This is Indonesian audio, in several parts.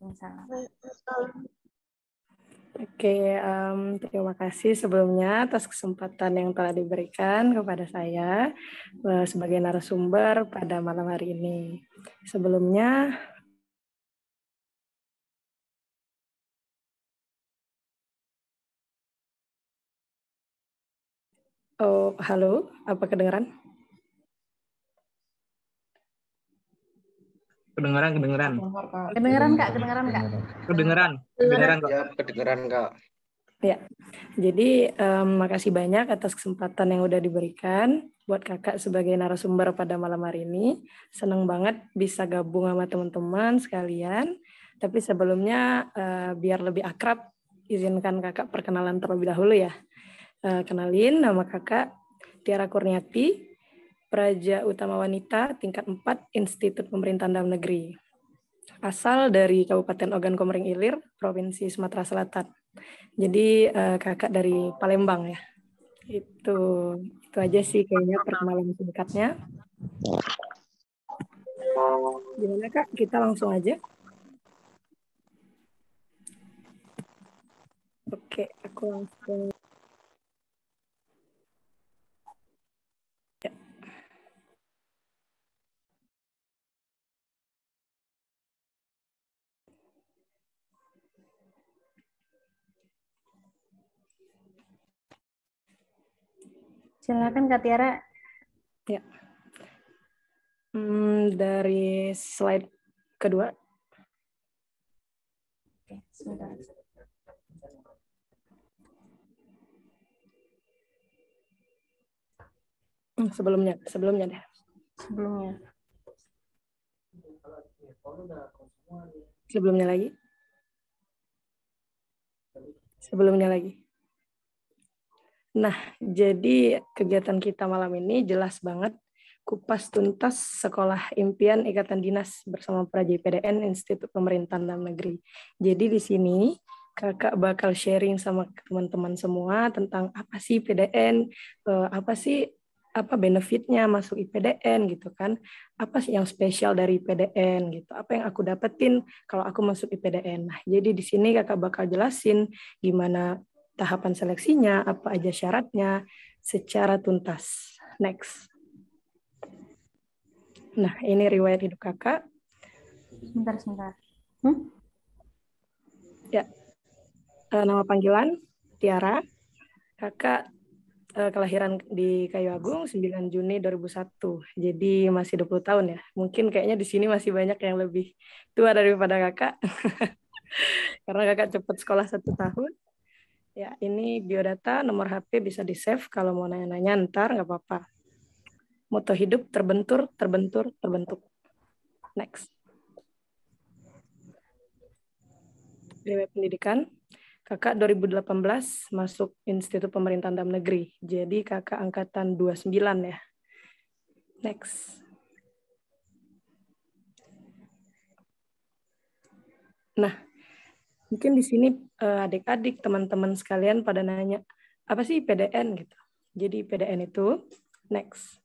Waalaikumsalam. Oke, terima kasih sebelumnya atas kesempatan yang telah diberikan kepada saya sebagai narasumber pada malam hari ini. Sebelumnya, halo, apa kedengaran? Kedengeran. Kedengeran Kak. Kedengeran Kak. Ya, kedengeran Kak. Ya, jadi makasih banyak atas kesempatan yang udah diberikan buat kakak sebagai narasumber pada malam hari ini. Senang banget bisa gabung sama teman-teman sekalian. Tapi sebelumnya biar lebih akrab, izinkan kakak perkenalan terlebih dahulu ya. Kenalin, nama kakak Tiara Kurniati, Praja Utama Wanita tingkat 4 Institut Pemerintahan Dalam Negeri. Asal dari Kabupaten Ogan Komering Ilir, Provinsi Sumatera Selatan. Jadi kakak dari Palembang ya. Itu aja sih kayaknya perkenalan singkatnya. Gimana Kak? Kita langsung aja. Oke, aku langsung. Ya. Silakan Kak Tiara. Ya. Dari slide kedua. Oke, sebentar. Sebelumnya deh. Sebelumnya. Sebelumnya lagi. Nah, jadi kegiatan kita malam ini jelas banget kupas tuntas Sekolah Impian Ikatan Dinas bersama Praja IPDN Institut Pemerintahan Dalam Negeri. Jadi di sini kakak bakal sharing sama teman-teman semua tentang apa sih IPDN, apa benefitnya masuk IPDN gitu kan, apa sih yang spesial dari IPDN gitu, apa yang aku dapetin kalau aku masuk IPDN. Nah, jadi di sini kakak bakal jelasin gimana tahapan seleksinya, apa aja syaratnya secara tuntas. Next. Nah, ini riwayat hidup kakak. Sebentar. Ya, nama panggilan Tiara. Kakak kelahiran di Kayu Agung 9 Juni 2001. Jadi masih 20 tahun ya. Mungkin kayaknya di sini masih banyak yang lebih tua daripada kakak. Karena kakak cepat sekolah 1 tahun. Ya, ini biodata, nomor HP bisa di-save kalau mau nanya-nanya ntar nggak apa-apa. Moto hidup terbentur. Next. Riwayat pendidikan. Kakak 2018 masuk Institut Pemerintahan Dalam Negeri. Jadi kakak angkatan 29 ya. Next. Nah, mungkin di sini adik-adik, teman-teman sekalian pada nanya, apa sih IPDN gitu. Jadi IPDN itu, next.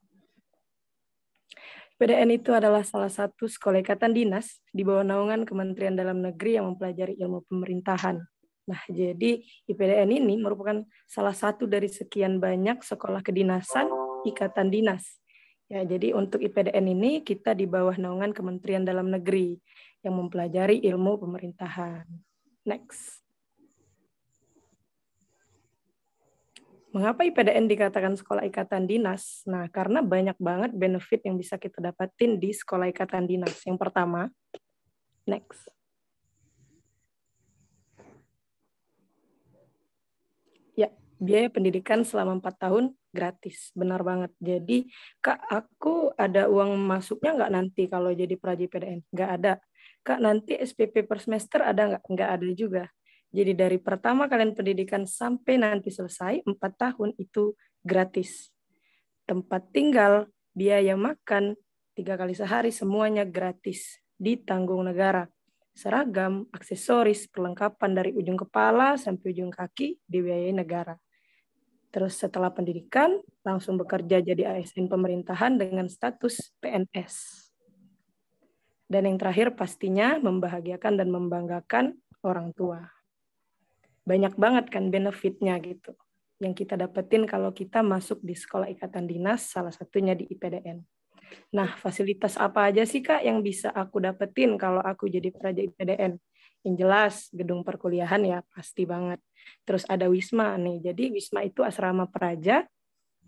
IPDN itu adalah salah satu sekolah ikatan dinas di bawah naungan Kementerian Dalam Negeri yang mempelajari ilmu pemerintahan. Nah, jadi IPDN ini merupakan salah satu dari sekian banyak sekolah kedinasan ikatan dinas. Ya, jadi untuk IPDN ini kita di bawah naungan Kementerian Dalam Negeri yang mempelajari ilmu pemerintahan. Next. Mengapa IPDN dikatakan sekolah ikatan dinas? Nah, karena banyak banget benefit yang bisa kita dapatin di sekolah ikatan dinas. Yang pertama, next. Ya, biaya pendidikan selama 4 tahun gratis. Benar banget. Jadi, Kak, aku ada uang masuknya nggak nanti kalau jadi Praja IPDN? Nggak ada. Kak, nanti SPP per semester ada nggak? Nggak ada juga. Jadi dari pertama kalian pendidikan sampai nanti selesai, 4 tahun itu gratis. Tempat tinggal, biaya makan, 3 kali sehari, semuanya gratis. Ditanggung negara. Seragam, aksesoris, perlengkapan dari ujung kepala sampai ujung kaki dibiayai negara. Terus setelah pendidikan, langsung bekerja jadi ASN pemerintahan dengan status PNS. Dan yang terakhir pastinya membahagiakan dan membanggakan orang tua. Banyak banget kan benefitnya gitu yang kita dapetin kalau kita masuk di sekolah ikatan dinas, salah satunya di IPDN. Nah, fasilitas apa aja sih Kak yang bisa aku dapetin kalau aku jadi praja IPDN? Yang jelas, gedung perkuliahan ya pasti banget. Terus ada Wisma nih, jadi Wisma itu asrama praja.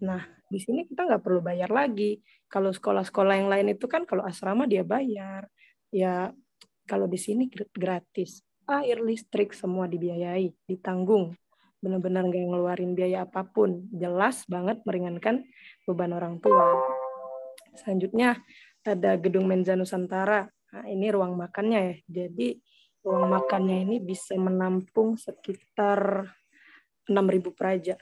Nah, di sini kita nggak perlu bayar lagi. Kalau sekolah-sekolah yang lain itu kan kalau asrama dia bayar. Ya, kalau di sini gratis. Air, listrik, semua dibiayai, ditanggung. Benar-benar nggak ngeluarin biaya apapun. Jelas banget meringankan beban orang tua. Selanjutnya ada gedung Menza Nusantara. Nah, ini ruang makannya ya. Jadi ruang makannya ini bisa menampung sekitar 6.000 praja.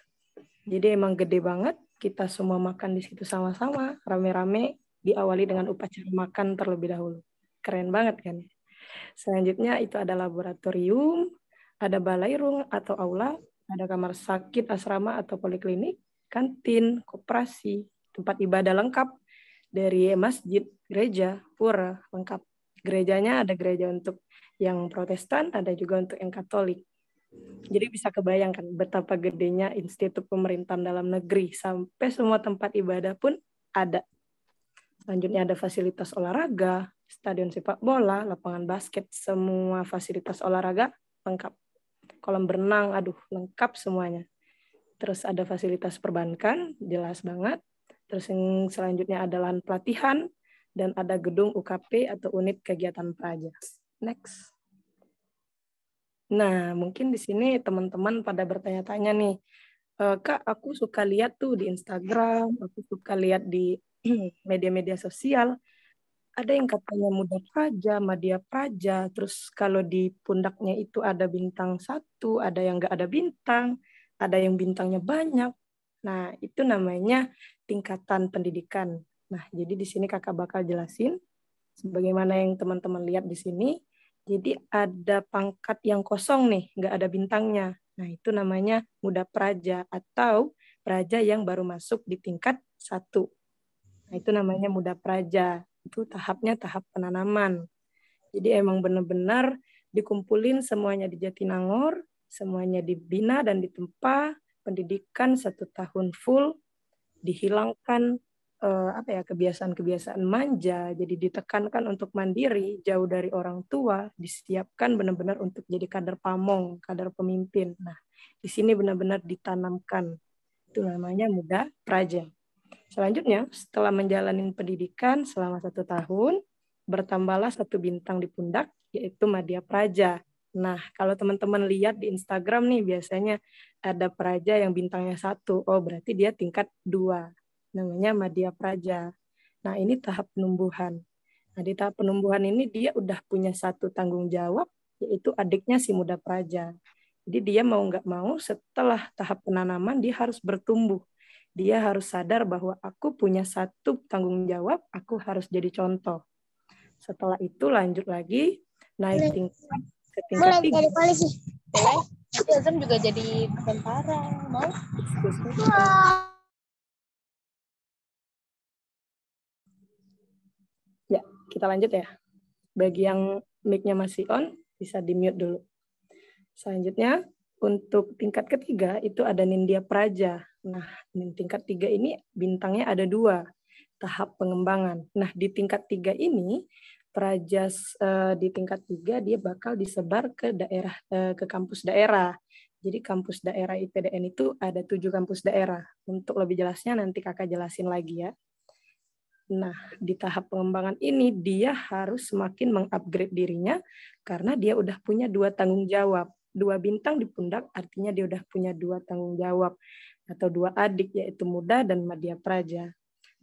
Jadi emang gede banget. Kita semua makan di situ sama-sama, rame-rame, diawali dengan upacara makan terlebih dahulu. Keren banget kan? Selanjutnya itu ada laboratorium, ada balairung atau aula, ada kamar sakit, asrama atau poliklinik, kantin, koperasi, tempat ibadah lengkap dari masjid, gereja, pura lengkap. Gerejanya ada gereja untuk yang Protestan, ada juga untuk yang Katolik. Jadi bisa kebayangkan betapa gedenya institut pemerintahan dalam negeri sampai semua tempat ibadah pun ada. Selanjutnya ada fasilitas olahraga, stadion sepak bola, lapangan basket, semua fasilitas olahraga lengkap. Kolam berenang, aduh lengkap semuanya. Terus ada fasilitas perbankan, jelas banget. Terus yang selanjutnya ada lahan pelatihan, dan ada gedung UKP atau unit kegiatan praja. Next. Nah, mungkin di sini teman-teman pada bertanya-tanya nih, Kak, aku suka lihat tuh di Instagram, aku suka lihat di media-media sosial, ada yang katanya Muda Praja, Madya Praja, terus kalau di pundaknya itu ada bintang 1, ada yang nggak ada bintang, ada yang bintangnya banyak. Nah, itu namanya tingkatan pendidikan. Nah, jadi di sini kakak bakal jelasin, sebagaimana yang teman-teman lihat di sini, jadi ada pangkat yang kosong nih, nggak ada bintangnya. Nah, itu namanya Muda Praja atau praja yang baru masuk di tingkat 1. Nah, itu namanya Muda Praja. Itu tahapnya tahap penanaman. Jadi emang benar-benar dikumpulin semuanya di Jatinangor, semuanya dibina dan ditempa, pendidikan 1 tahun full, dihilangkan kebiasaan-kebiasaan manja, jadi ditekankan untuk mandiri, jauh dari orang tua, disiapkan benar-benar untuk jadi kader pamong, kader pemimpin. Nah, di sini benar-benar ditanamkan. Itu namanya Muda Praja. Selanjutnya, setelah menjalani pendidikan selama 1 tahun, bertambahlah 1 bintang di pundak, yaitu Madya Praja. Nah, kalau teman-teman lihat di Instagram nih, biasanya ada praja yang bintangnya 1. Oh, berarti dia tingkat 2. Namanya Madya Praja. Nah, ini tahap penumbuhan. Nah, di tahap penumbuhan ini dia udah punya 1 tanggung jawab, yaitu adiknya si Muda Praja. Jadi dia mau nggak mau, setelah tahap penanaman, dia harus bertumbuh. Dia harus sadar bahwa aku punya 1 tanggung jawab, aku harus jadi contoh. Setelah itu lanjut lagi, naik tingkat ke tingkat 3. Jadi polisi. Boleh. Nanti Azam juga jadi tentara. Mau? Ya, kita lanjut ya. Bagi yang mic-nya masih on, bisa di-mute dulu. Selanjutnya, untuk tingkat ketiga itu ada Nindya Praja. Nah, tingkat 3 ini bintangnya ada 2, tahap pengembangan. Nah, di tingkat 3 ini, praja di tingkat 3 dia bakal disebar ke daerah, ke kampus daerah. Jadi kampus daerah IPDN itu ada 7 kampus daerah. Untuk lebih jelasnya nanti kakak jelasin lagi ya. Nah, di tahap pengembangan ini dia harus semakin mengupgrade dirinya karena dia udah punya 2 tanggung jawab. 2 bintang di pundak artinya dia udah punya 2 tanggung jawab atau 2 adik, yaitu Muda dan Madya Praja.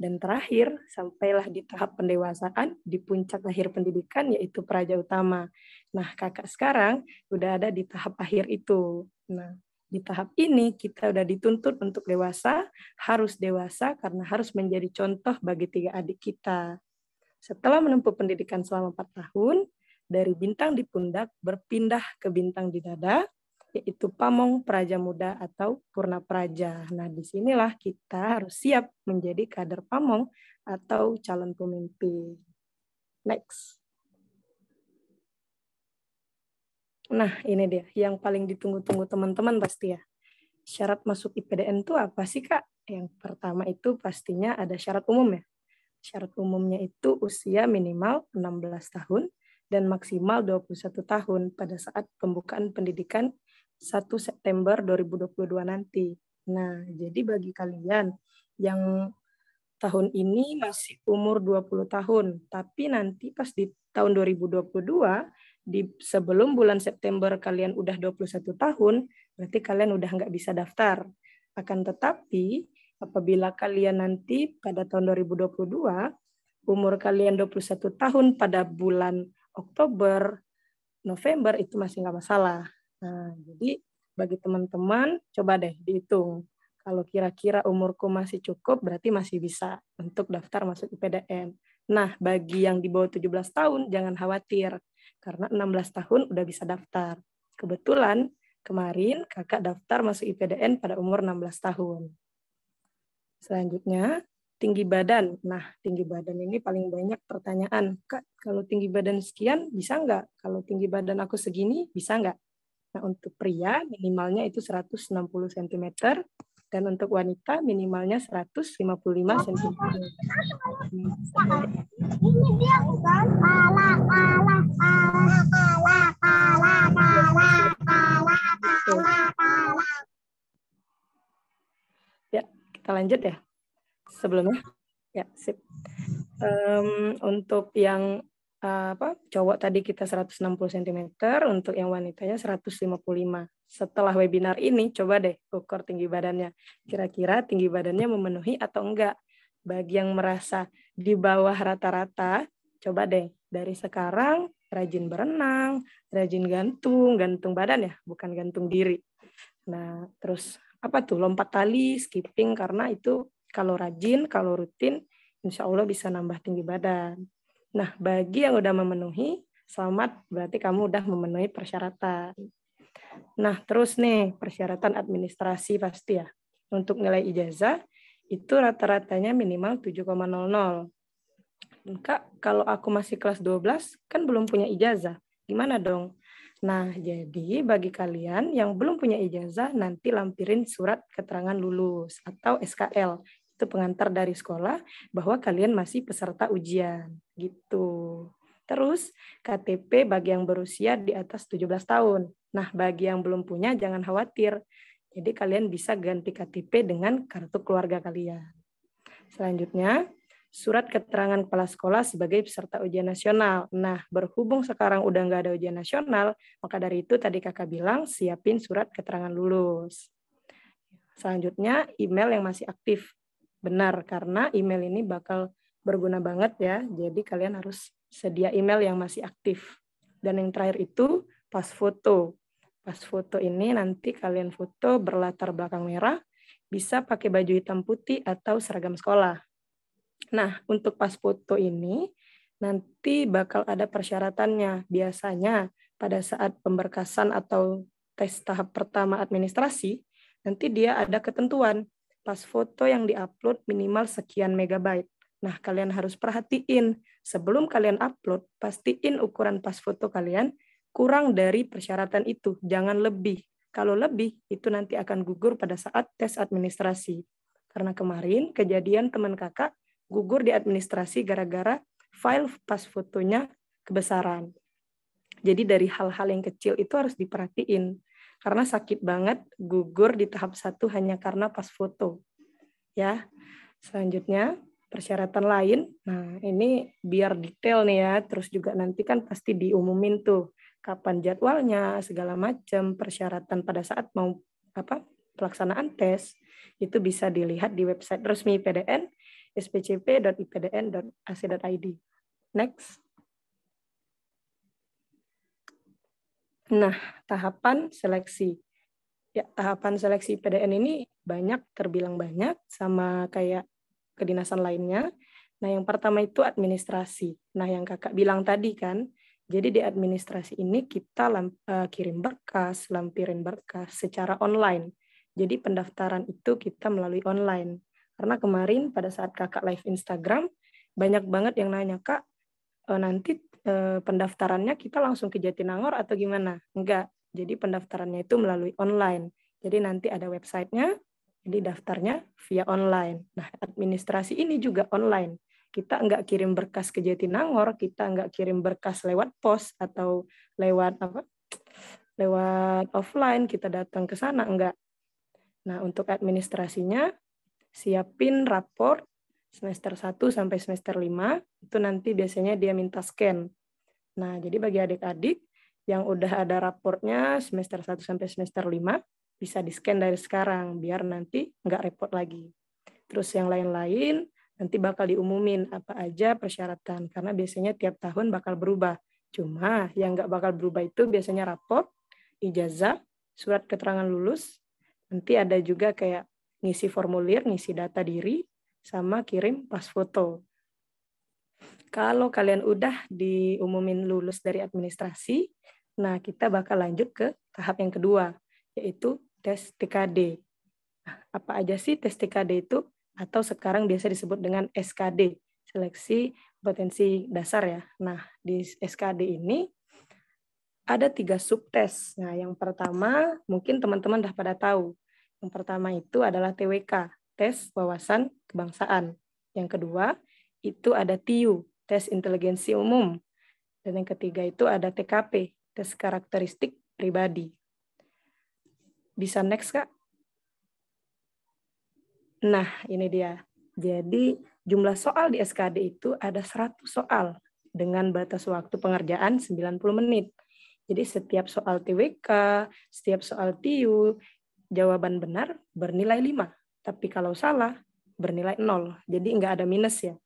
Dan terakhir, sampailah di tahap pendewasaan, di puncak akhir pendidikan, yaitu Praja Utama. Nah, kakak sekarang udah ada di tahap akhir itu. Nah, di tahap ini kita udah dituntut untuk dewasa, harus dewasa karena harus menjadi contoh bagi 3 adik kita. Setelah menempuh pendidikan selama 4 tahun, dari bintang di pundak berpindah ke bintang di dada, yaitu Pamong Praja Muda atau Purna Praja. Nah, disinilah kita harus siap menjadi kader Pamong atau calon pemimpin. Next. Nah, ini dia yang paling ditunggu-tunggu teman-teman pasti ya. Syarat masuk IPDN itu apa sih, Kak? Yang pertama itu pastinya ada syarat umum ya. Syarat umumnya itu usia minimal 16 tahun dan maksimal 21 tahun pada saat pembukaan pendidikan 1 September 2022 nanti. Nah, jadi bagi kalian yang tahun ini masih umur 20 tahun, tapi nanti pas di tahun 2022, sebelum bulan September kalian udah 21 tahun, berarti kalian udah nggak bisa daftar. Akan tetapi, apabila kalian nanti pada tahun 2022, umur kalian 21 tahun pada bulan Oktober, November, itu masih nggak masalah. Nah, jadi bagi teman-teman, coba deh dihitung. Kalau kira-kira umurku masih cukup, berarti masih bisa untuk daftar masuk IPDN. Nah, bagi yang di bawah 17 tahun, jangan khawatir. Karena 16 tahun udah bisa daftar. Kebetulan, kemarin kakak daftar masuk IPDN pada umur 16 tahun. Selanjutnya, tinggi badan. Nah, tinggi badan ini paling banyak pertanyaan. Kak, kalau tinggi badan sekian, bisa nggak? Kalau tinggi badan aku segini, bisa nggak? Nah, untuk pria, minimalnya itu 160 cm. Dan untuk wanita minimalnya 155 cm. Ini dia bukan Ya, kita lanjut ya. Sebelumnya, ya, sip. Untuk yang cowok tadi kita 160 cm, untuk yang wanitanya 155. Setelah webinar ini, coba deh ukur tinggi badannya. Kira-kira tinggi badannya memenuhi atau enggak? Bagi yang merasa di bawah rata-rata, coba deh dari sekarang rajin berenang, rajin gantung badan ya, bukan gantung diri. Nah, terus apa tuh? Lompat tali, skipping, karena itu kalau rajin, kalau rutin, insya Allah bisa nambah tinggi badan. Nah, bagi yang udah memenuhi, selamat, berarti kamu udah memenuhi persyaratan. Nah, terus nih, persyaratan administrasi pasti ya. Untuk nilai ijazah, itu rata-ratanya minimal 7,00. Kak, kalau aku masih kelas 12, kan belum punya ijazah. Gimana dong? Nah, jadi bagi kalian yang belum punya ijazah, nanti lampirin surat keterangan lulus atau SKL. Itu pengantar dari sekolah bahwa kalian masih peserta ujian. Gitu. Terus, KTP bagi yang berusia di atas 17 tahun. Nah, bagi yang belum punya, jangan khawatir. Jadi kalian bisa ganti KTP dengan kartu keluarga kalian. Selanjutnya, surat keterangan kepala sekolah sebagai peserta ujian nasional. Nah, berhubung sekarang udah nggak ada ujian nasional, maka dari itu tadi kakak bilang siapin surat keterangan lulus. Selanjutnya, email yang masih aktif. Benar, karena email ini bakal berguna banget ya, jadi kalian harus sedia email yang masih aktif. Dan yang terakhir itu, pas foto. Pas foto ini nanti kalian foto berlatar belakang merah, bisa pakai baju hitam putih atau seragam sekolah. Nah, untuk pas foto ini nanti bakal ada persyaratannya. Biasanya pada saat pemberkasan atau tes tahap pertama administrasi, nanti dia ada ketentuan pas foto yang diupload minimal sekian megabyte. Nah, kalian harus perhatiin sebelum kalian upload, pastiin ukuran pas foto kalian kurang dari persyaratan itu, jangan lebih. Kalau lebih, itu nanti akan gugur pada saat tes administrasi. Karena kemarin kejadian teman kakak gugur di administrasi gara-gara file pas fotonya kebesaran. Jadi dari hal-hal yang kecil itu harus diperhatiin. Karena sakit banget gugur di tahap 1 hanya karena pas foto. Ya. Selanjutnya, persyaratan lain. Nah, ini biar detail nih ya. Terus juga nanti kan pasti diumumin tuh kapan jadwalnya, segala macam, persyaratan pada saat mau pelaksanaan tes. Itu bisa dilihat di website resmi IPDN, spcp.ipdn.ac.id. Next. Nah, tahapan seleksi. Ya, tahapan seleksi IPDN ini terbilang banyak, sama kayak kedinasan lainnya. Nah, yang pertama itu administrasi. Nah, yang kakak bilang tadi kan, jadi di administrasi ini kita kirim berkas, lampirin berkas secara online. Jadi pendaftaran itu kita melalui online. Karena kemarin pada saat kakak live Instagram, banyak banget yang nanya, Kak, nanti pendaftarannya kita langsung ke Jatinangor atau gimana? Enggak. Jadi pendaftarannya itu melalui online. Jadi nanti ada websitenya, jadi daftarnya via online. Nah, administrasi ini juga online. Kita enggak kirim berkas ke Jatinangor, kita enggak kirim berkas lewat pos atau lewat lewat offline, kita datang ke sana, enggak. Nah, untuk administrasinya, siapin raport semester 1 sampai semester 5, itu nanti biasanya dia minta scan. Nah, jadi bagi adik-adik yang udah ada raportnya semester 1 sampai semester 5, bisa di-scan dari sekarang, biar nanti nggak repot lagi. Terus yang lain-lain, nanti bakal diumumin apa aja persyaratan, karena biasanya tiap tahun bakal berubah. Cuma yang nggak bakal berubah itu biasanya raport, ijazah, surat keterangan lulus, nanti ada juga kayak ngisi formulir, ngisi data diri, sama kirim pas foto. Kalau kalian udah diumumin lulus dari administrasi, nah kita bakal lanjut ke tahap yang kedua, yaitu tes TKD. Nah, apa aja sih tes TKD itu? Atau sekarang biasa disebut dengan SKD, seleksi kompetensi dasar ya. Nah, di SKD ini ada 3 subtes. Nah, yang pertama mungkin teman-teman udah pada tahu. Yang pertama itu adalah TWK, tes wawasan kebangsaan. Yang kedua, itu ada TIU, tes inteligensi umum. Dan yang ketiga itu ada TKP, tes karakteristik pribadi. Bisa next, Kak? Nah, ini dia. Jadi, jumlah soal di SKD itu ada 100 soal dengan batas waktu pengerjaan 90 menit. Jadi, setiap soal TWK, setiap soal TIU, jawaban benar bernilai 5. Tapi kalau salah, bernilai 0. Jadi nggak ada minus ya.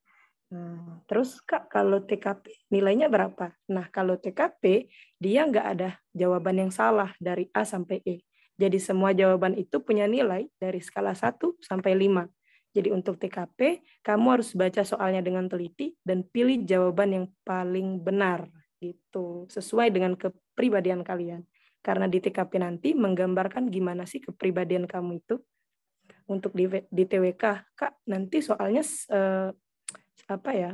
Nah, terus Kak, kalau TKP nilainya berapa? Nah, kalau TKP, dia nggak ada jawaban yang salah dari A sampai E. Jadi semua jawaban itu punya nilai dari skala 1 sampai 5. Jadi untuk TKP, kamu harus baca soalnya dengan teliti dan pilih jawaban yang paling benar. Gitu, sesuai dengan kepribadian kalian. Karena di TKP nanti menggambarkan gimana sih kepribadian kamu itu. Untuk di TWK, Kak, nanti soalnya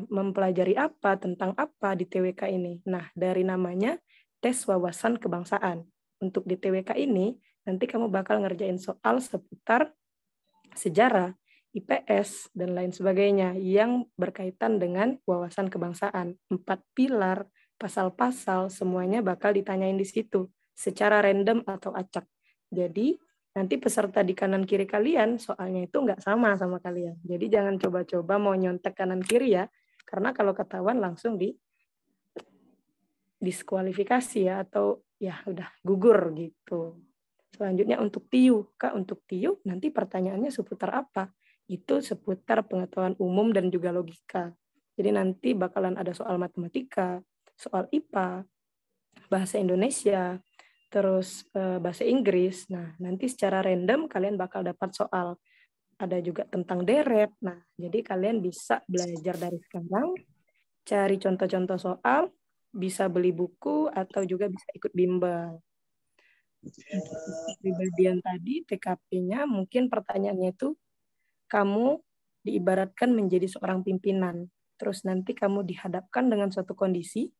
mempelajari apa, tentang apa di TWK ini. Nah, dari namanya tes wawasan kebangsaan. Untuk di TWK ini, nanti kamu bakal ngerjain soal seputar sejarah, IPS, dan lain sebagainya yang berkaitan dengan wawasan kebangsaan. 4 pilar, pasal-pasal, semuanya bakal ditanyain di situ secara random atau acak. Jadi, nanti peserta di kanan kiri kalian soalnya itu nggak sama kalian. Jadi jangan coba-coba mau nyontek kanan kiri ya, karena kalau ketahuan langsung diskualifikasi ya, atau ya udah gugur gitu. Selanjutnya untuk TIU, Kak, untuk TIU nanti pertanyaannya seputar apa? Itu seputar pengetahuan umum dan juga logika. Jadi nanti bakalan ada soal matematika, soal IPA, bahasa Indonesia, terus bahasa Inggris. Nah, nanti secara random kalian bakal dapat soal. Ada juga tentang deret. Nah, jadi kalian bisa belajar dari sekarang, cari contoh-contoh soal, bisa beli buku, atau juga bisa ikut bimbel. Kepribadian tadi, TKP-nya, mungkin pertanyaannya itu, kamu diibaratkan menjadi seorang pimpinan. Terus nanti kamu dihadapkan dengan suatu kondisi,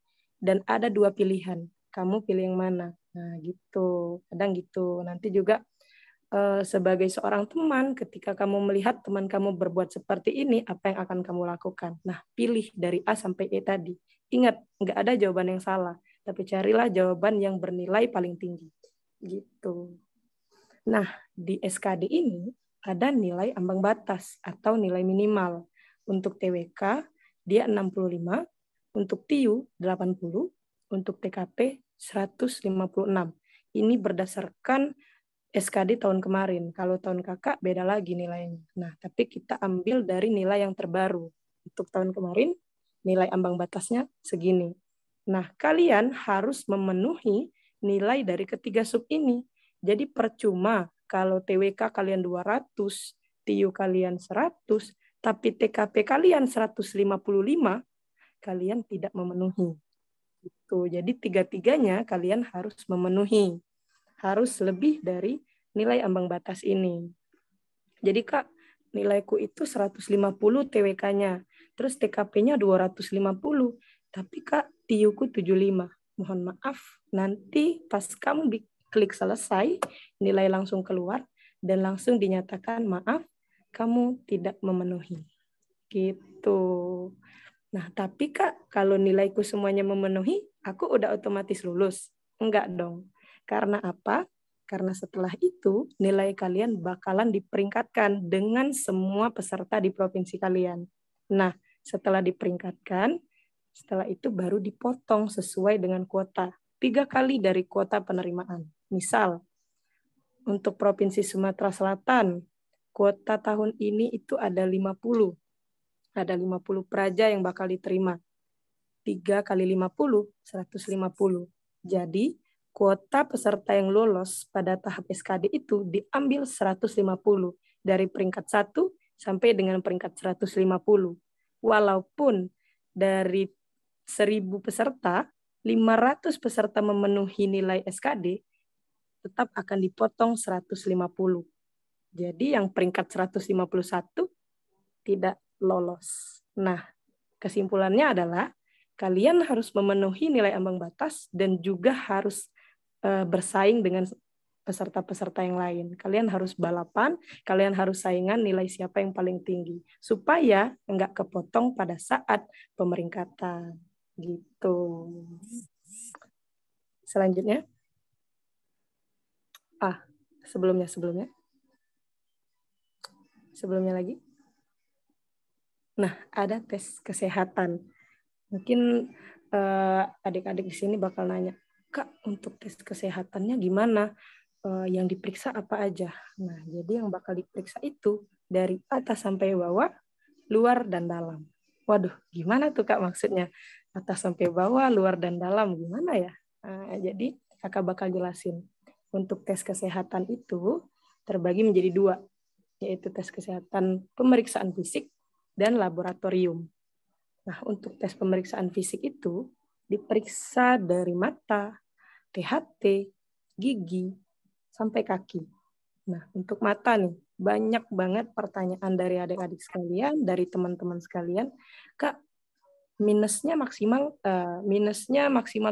dan ada 2 pilihan. Kamu pilih yang mana? Nah, gitu. Kadang gitu. Nanti juga sebagai seorang teman, ketika kamu melihat teman kamu berbuat seperti ini, apa yang akan kamu lakukan? Nah, pilih dari A sampai E tadi. Ingat, nggak ada jawaban yang salah. Tapi carilah jawaban yang bernilai paling tinggi. Gitu. Nah, di SKD ini ada nilai ambang batas atau nilai minimal. Untuk TWK, dia 65. Untuk TIU, 80. Untuk TKP, 156. Ini berdasarkan SKD tahun kemarin. Kalau tahun kakak beda lagi nilainya. Nah, tapi kita ambil dari nilai yang terbaru. Untuk tahun kemarin, nilai ambang batasnya segini. Nah, kalian harus memenuhi nilai dari ketiga sub ini. Jadi percuma kalau TWK kalian 200, TIU kalian 100, tapi TKP kalian 155, kalian tidak memenuhi. Gitu. Jadi tiga-tiganya kalian harus memenuhi. Harus lebih dari nilai ambang batas ini. Jadi Kak, nilaiku itu 150 TWK-nya. Terus TKP-nya 250. Tapi Kak, TIUku 75. Mohon maaf, nanti pas kamu klik selesai, nilai langsung keluar, dan langsung dinyatakan maaf, kamu tidak memenuhi. Gitu. Nah, tapi Kak, kalau nilaiku semuanya memenuhi, aku udah otomatis lulus. Enggak dong. Karena apa? Karena setelah itu, nilai kalian bakalan diperingkatkan dengan semua peserta di provinsi kalian. Nah, setelah diperingkatkan, setelah itu baru dipotong sesuai dengan kuota. 3 kali dari kuota penerimaan. Misal, untuk Provinsi Sumatera Selatan, kuota tahun ini itu ada 50. Ada 50 praja yang bakal diterima. 3 kali 50, 150. Jadi, kuota peserta yang lolos pada tahap SKD itu diambil 150 dari peringkat 1 sampai dengan peringkat 150. Walaupun dari 1.000 peserta, 500 peserta memenuhi nilai SKD, tetap akan dipotong 150. Jadi yang peringkat 151 tidak lolos. Nah, kesimpulannya adalah kalian harus memenuhi nilai ambang batas dan juga harus bersaing dengan peserta-peserta yang lain. Kalian harus balapan, kalian harus saingan nilai siapa yang paling tinggi. Supaya nggak kepotong pada saat pemeringkatan. Gitu. Selanjutnya. Sebelumnya lagi. Nah, ada tes kesehatan. Mungkin adik-adik di sini bakal nanya, Kak, untuk tes kesehatannya gimana? Yang diperiksa apa aja? Nah, jadi yang bakal diperiksa itu dari atas sampai bawah, luar dan dalam. Waduh, gimana tuh Kak maksudnya? Atas sampai bawah, luar dan dalam, gimana ya? Nah, jadi Kakak bakal jelasin. Untuk tes kesehatan itu terbagi menjadi 2, yaitu tes kesehatan pemeriksaan fisik dan laboratorium. Nah, untuk tes pemeriksaan fisik itu diperiksa dari mata, THT, gigi, sampai kaki. Nah, untuk mata nih, banyak banget pertanyaan dari adik-adik sekalian, dari teman-teman sekalian. Kak, minusnya maksimal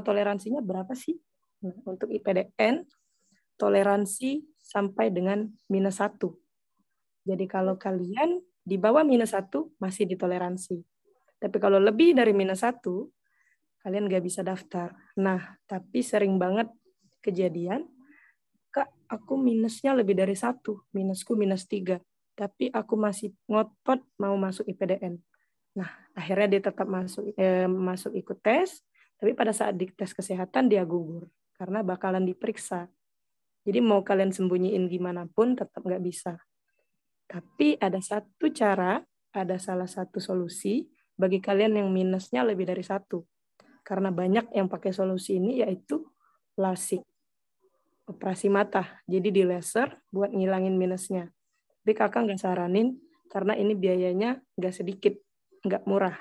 toleransinya berapa sih? Nah, untuk IPDN, toleransi sampai dengan -1. Jadi kalau kalian di bawah -1 masih ditoleransi. Tapi kalau lebih dari -1, kalian nggak bisa daftar. Nah, tapi sering banget kejadian, Kak, aku minusnya lebih dari 1, minusku -3. Tapi aku masih ngotot mau masuk IPDN. Nah, akhirnya dia tetap masuk ikut tes, tapi pada saat di tes kesehatan dia gugur. Karena bakalan diperiksa. Jadi mau kalian sembunyiin gimana pun tetap nggak bisa. Tapi ada satu cara, ada salah satu solusi bagi kalian yang minusnya lebih dari 1. Karena banyak yang pakai solusi ini yaitu LASIK. Operasi mata. Jadi di laser buat ngilangin minusnya. Tapi kakak nggak saranin karena ini biayanya nggak sedikit, nggak murah.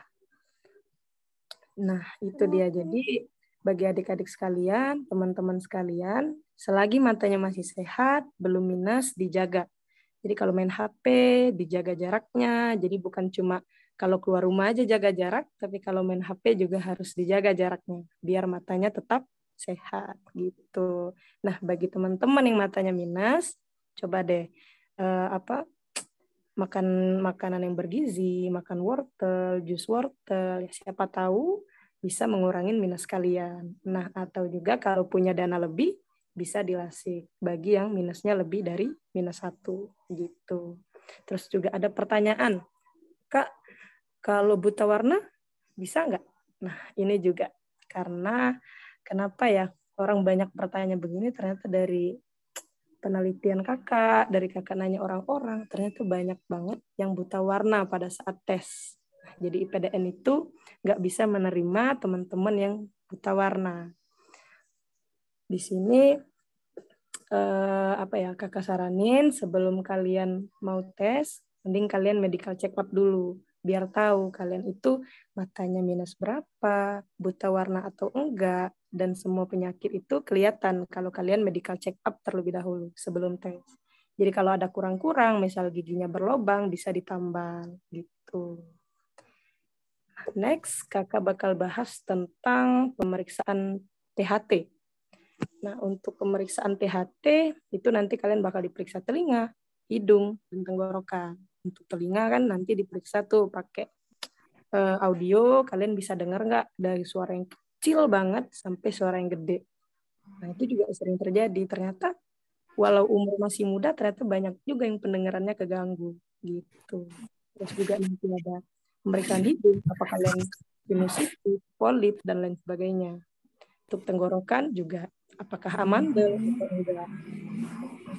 Nah, itu dia. Jadi bagi adik-adik sekalian, teman-teman sekalian, selagi matanya masih sehat, belum minus, dijaga. Jadi kalau main HP, dijaga jaraknya. Jadi bukan cuma kalau keluar rumah aja jaga jarak, tapi kalau main HP juga harus dijaga jaraknya. Biar matanya tetap sehat gitu. Nah, bagi teman-teman yang matanya minus, coba deh makan makanan yang bergizi, makan wortel, jus wortel. Ya, siapa tahu bisa mengurangi minus kalian. Nah, atau juga kalau punya dana lebih, bisa dilasik bagi yang minusnya lebih dari -1 gitu. Terus juga ada pertanyaan, Kak, kalau buta warna bisa nggak? Nah, ini juga karena kenapa ya orang banyak bertanya begini, ternyata dari penelitian kakak, dari kakak nanya orang-orang, ternyata banyak banget yang buta warna pada saat tes. Jadi IPDN itu nggak bisa menerima teman-teman yang buta warna. Di sini kakak saranin sebelum kalian mau tes, mending kalian medical check up dulu biar tahu kalian itu matanya minus berapa, buta warna atau enggak, dan semua penyakit itu kelihatan kalau kalian medical check up terlebih dahulu sebelum tes. Jadi kalau ada kurang-kurang, misal giginya berlobang, bisa ditambal gitu. next kakak bakal bahas tentang pemeriksaan THT. Nah, untuk pemeriksaan THT itu nanti kalian bakal diperiksa telinga, hidung, dan tenggorokan. Untuk telinga kan nanti diperiksa tuh pakai audio, kalian bisa dengar nggak dari suara yang kecil banget sampai suara yang gede. Nah, itu juga sering terjadi. Ternyata walau umur masih muda, ternyata banyak juga yang pendengarannya keganggu. Gitu. Terus juga nanti ada pemeriksaan hidung, apa kalian sinusitis, polip, dan lain sebagainya. Untuk tenggorokan juga, apakah amandel atau enggak.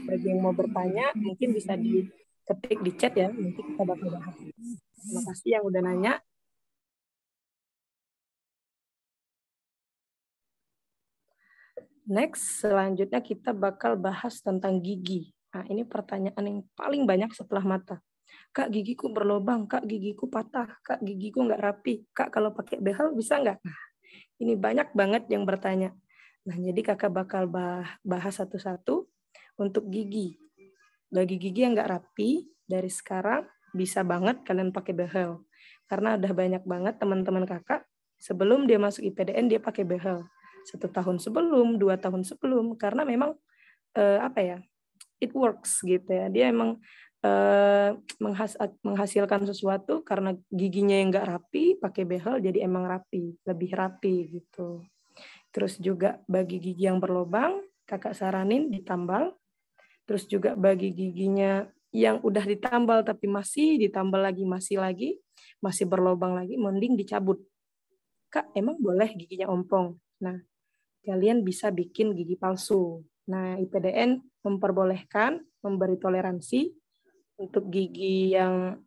Bagi yang mau bertanya, mungkin bisa diketik di chat ya, nanti kita bakal bahas. Terima kasih yang udah nanya. Next, selanjutnya kita bakal bahas tentang gigi. Nah, ini pertanyaan yang paling banyak setelah mata. Kak, gigiku berlubang, Kak, gigiku patah, Kak, gigiku nggak rapi, Kak, kalau pakai behel bisa nggak? Nah, ini banyak banget yang bertanya. Nah, jadi kakak bakal bahas satu-satu untuk gigi. Bagi gigi yang nggak rapi, dari sekarang bisa banget kalian pakai behel. Karena udah banyak banget teman-teman kakak, sebelum dia masuk IPDN, dia pakai behel. 1 tahun sebelum, 2 tahun sebelum, karena memang it works gitu ya. Dia emang menghasilkan sesuatu karena giginya yang nggak rapi, pakai behel jadi emang rapi, lebih rapi gitu. Terus juga bagi gigi yang berlubang, kakak saranin ditambal. Terus juga bagi giginya yang udah ditambal tapi masih ditambal lagi, masih berlubang lagi, mending dicabut. Kak, emang boleh giginya ompong? Nah, kalian bisa bikin gigi palsu. Nah, IPDN memperbolehkan memberi toleransi untuk gigi yang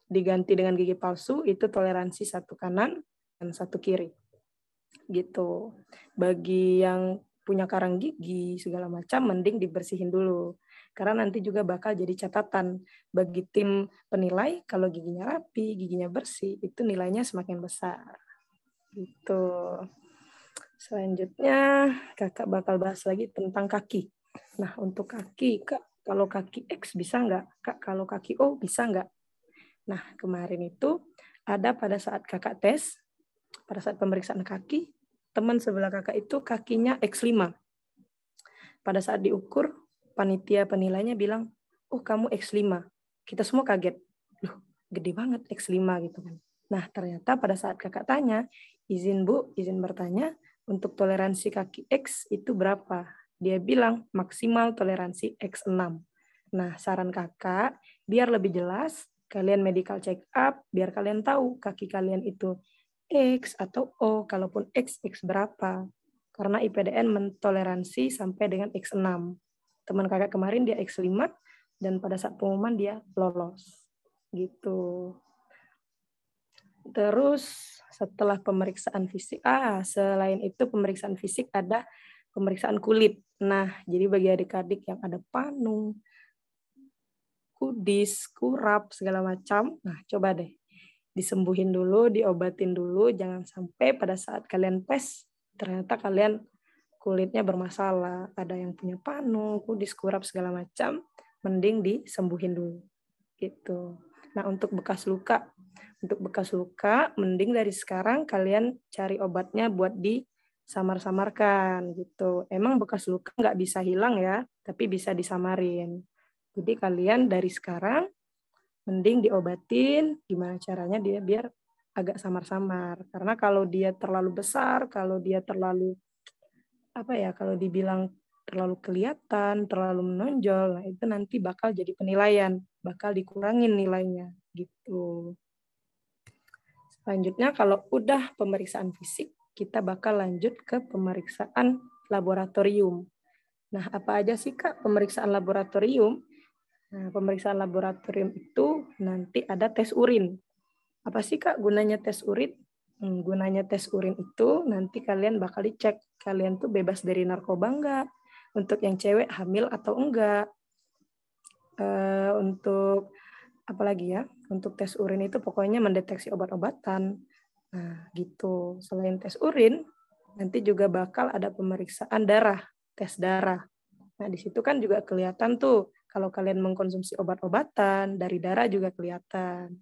diganti dengan gigi palsu, itu toleransi 1 kanan dan 1 kiri. Gitu. Bagi yang punya karang gigi segala macam, mending dibersihin dulu. Karena nanti juga bakal jadi catatan bagi tim penilai, kalau giginya rapi, giginya bersih, itu nilainya semakin besar. Gitu. Selanjutnya, kakak bakal bahas lagi tentang kaki. Nah, untuk kaki, Kak, kalau kaki X bisa nggak? Kak, kalau kaki O bisa nggak? Nah, kemarin itu ada pada saat kakak tes, pada saat pemeriksaan kaki, teman sebelah kakak itu kakinya X5. Pada saat diukur, panitia penilainya bilang, oh kamu X5. Kita semua kaget. Loh, gede banget X5 gitu kan. Nah, ternyata pada saat kakak tanya, izin Bu, izin bertanya, untuk toleransi kaki X itu berapa? Dia bilang maksimal toleransi X6. Nah, saran kakak, biar lebih jelas, kalian medical check up, biar kalian tahu kaki kalian itu X atau O, kalaupun X berapa. Karena IPDN mentoleransi sampai dengan X6. Teman kakak kemarin dia X5, dan pada saat pengumuman dia lolos. Gitu. Terus setelah pemeriksaan fisik, selain itu pemeriksaan fisik ada pemeriksaan kulit. Nah, jadi bagi adik-adik yang ada panu, kudis, kurap, segala macam, nah coba deh disembuhin dulu, diobatin dulu, jangan sampai pada saat kalian tes, ternyata kalian kulitnya bermasalah, ada yang punya panu, kudis, kurap, segala macam, mending disembuhin dulu. Gitu. Nah, untuk bekas luka, mending dari sekarang kalian cari obatnya buat disamar-samarkan gitu. Emang bekas luka nggak bisa hilang ya, tapi bisa disamarin. Jadi kalian dari sekarang mending diobatin, gimana caranya dia biar agak samar-samar. Karena kalau dia terlalu besar, kalau dia terlalu kalau dibilang terlalu kelihatan, terlalu menonjol, nah itu nanti bakal jadi penilaian, bakal dikurangin nilainya gitu. Selanjutnya kalau udah pemeriksaan fisik, kita bakal lanjut ke pemeriksaan laboratorium. Nah, apa aja sih Kak pemeriksaan laboratorium? Nah, pemeriksaan laboratorium itu nanti ada tes urin. Apa sih Kak gunanya tes urin? Gunanya tes urin itu nanti kalian bakal dicek kalian tuh bebas dari narkoba enggak, untuk yang cewek hamil atau enggak. Untuk apa lagi ya? Untuk tes urin itu pokoknya mendeteksi obat-obatan. Nah, gitu. Selain tes urin, nanti juga bakal ada pemeriksaan darah, tes darah. Nah, di situ kan juga kelihatan tuh kalau kalian mengkonsumsi obat-obatan, dari darah juga kelihatan.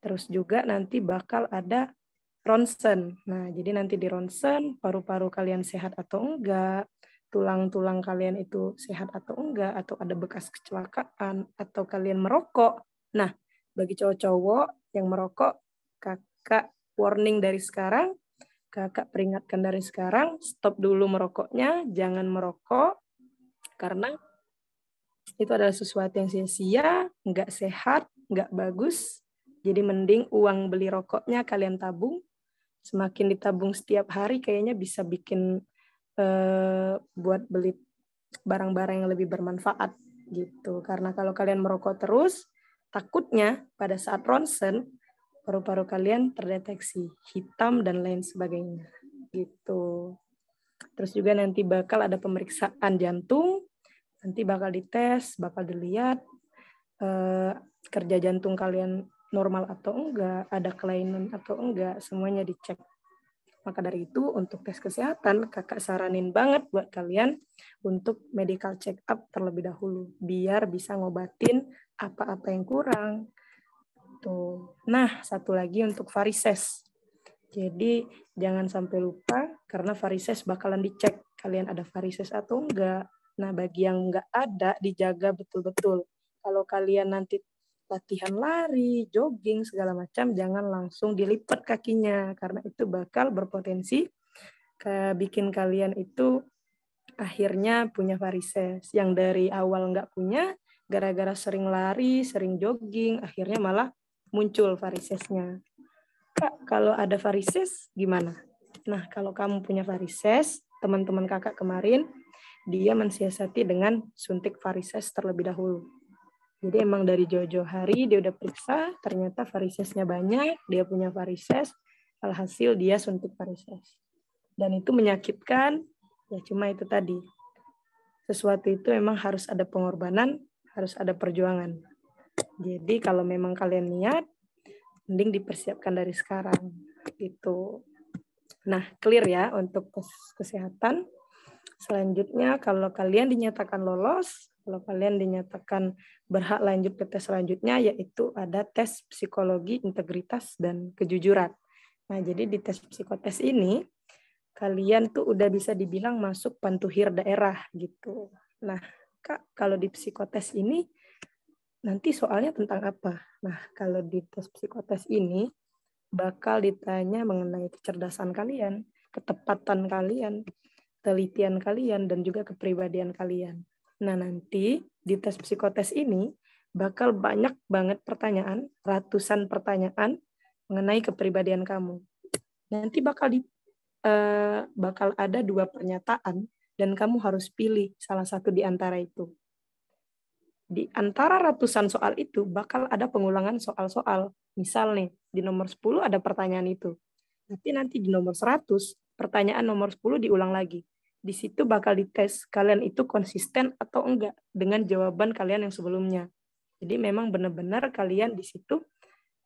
Terus juga nanti bakal ada ronsen. Nah, jadi nanti di ronsen, paru-paru kalian sehat atau enggak, tulang-tulang kalian itu sehat atau enggak, atau ada bekas kecelakaan, atau kalian merokok. Nah, bagi cowok-cowok yang merokok, kakak warning dari sekarang, kakak peringatkan dari sekarang, stop dulu merokoknya, jangan merokok, karena itu adalah sesuatu yang sia-sia, nggak sehat, nggak bagus. Jadi mending uang beli rokoknya kalian tabung. Semakin ditabung setiap hari kayaknya bisa bikin buat beli barang-barang yang lebih bermanfaat gitu. Karena kalau kalian merokok terus, takutnya pada saat ronsen paru-paru kalian terdeteksi hitam dan lain sebagainya gitu. Terus juga nanti bakal ada pemeriksaan jantung. Nanti bakal dites, bakal dilihat kerja jantung kalian normal atau enggak, ada kelainan atau enggak, semuanya dicek. Maka dari itu, untuk tes kesehatan, kakak saranin banget buat kalian untuk medical check up terlebih dahulu, biar bisa ngobatin apa-apa yang kurang. Tuh. Nah, satu lagi untuk varises. Jadi, jangan sampai lupa, karena varises bakalan dicek, kalian ada varises atau enggak. Nah, bagi yang enggak ada, dijaga betul-betul. Kalau kalian nanti latihan lari, jogging, segala macam, jangan langsung dilipat kakinya, karena itu bakal berpotensi bikin kalian itu akhirnya punya varises. Yang dari awal enggak punya, gara-gara sering lari, sering jogging, akhirnya malah muncul varisesnya. Kak, kalau ada varises gimana? Nah, kalau kamu punya varises, teman-teman kakak kemarin, dia mensiasati dengan suntik varises terlebih dahulu. Jadi emang dari jauh-jauh hari dia udah periksa, ternyata varisesnya banyak, dia punya varises, alhasil dia suntik varises. Dan itu menyakitkan, ya cuma itu tadi. Sesuatu itu emang harus ada pengorbanan, harus ada perjuangan. Jadi kalau memang kalian niat, mending dipersiapkan dari sekarang. Gitu. Nah, clear ya untuk tes kesehatan. Selanjutnya, kalau kalian dinyatakan lolos, kalau kalian dinyatakan berhak lanjut ke tes selanjutnya, yaitu ada tes psikologi, integritas, dan kejujuran. Nah, jadi di tes psikotes ini, kalian tuh udah bisa dibilang masuk pantuhir daerah gitu. Nah, Kak, kalau di psikotes ini, nanti soalnya tentang apa? Nah, kalau di tes psikotes ini, bakal ditanya mengenai kecerdasan kalian, ketepatan kalian, telitian kalian, dan juga kepribadian kalian. Nah, nanti di tes psikotes ini bakal banyak banget pertanyaan, ratusan pertanyaan mengenai kepribadian kamu. Nanti bakal ada 2 pernyataan dan kamu harus pilih salah satu di antara itu. Di antara ratusan soal itu bakal ada pengulangan soal-soal. Misal nih, di nomor 10 ada pertanyaan itu. Tapi nanti di nomor 100, pertanyaan nomor 10 diulang lagi. Di situ bakal dites kalian itu konsisten atau enggak dengan jawaban kalian yang sebelumnya. Jadi memang benar-benar kalian di situ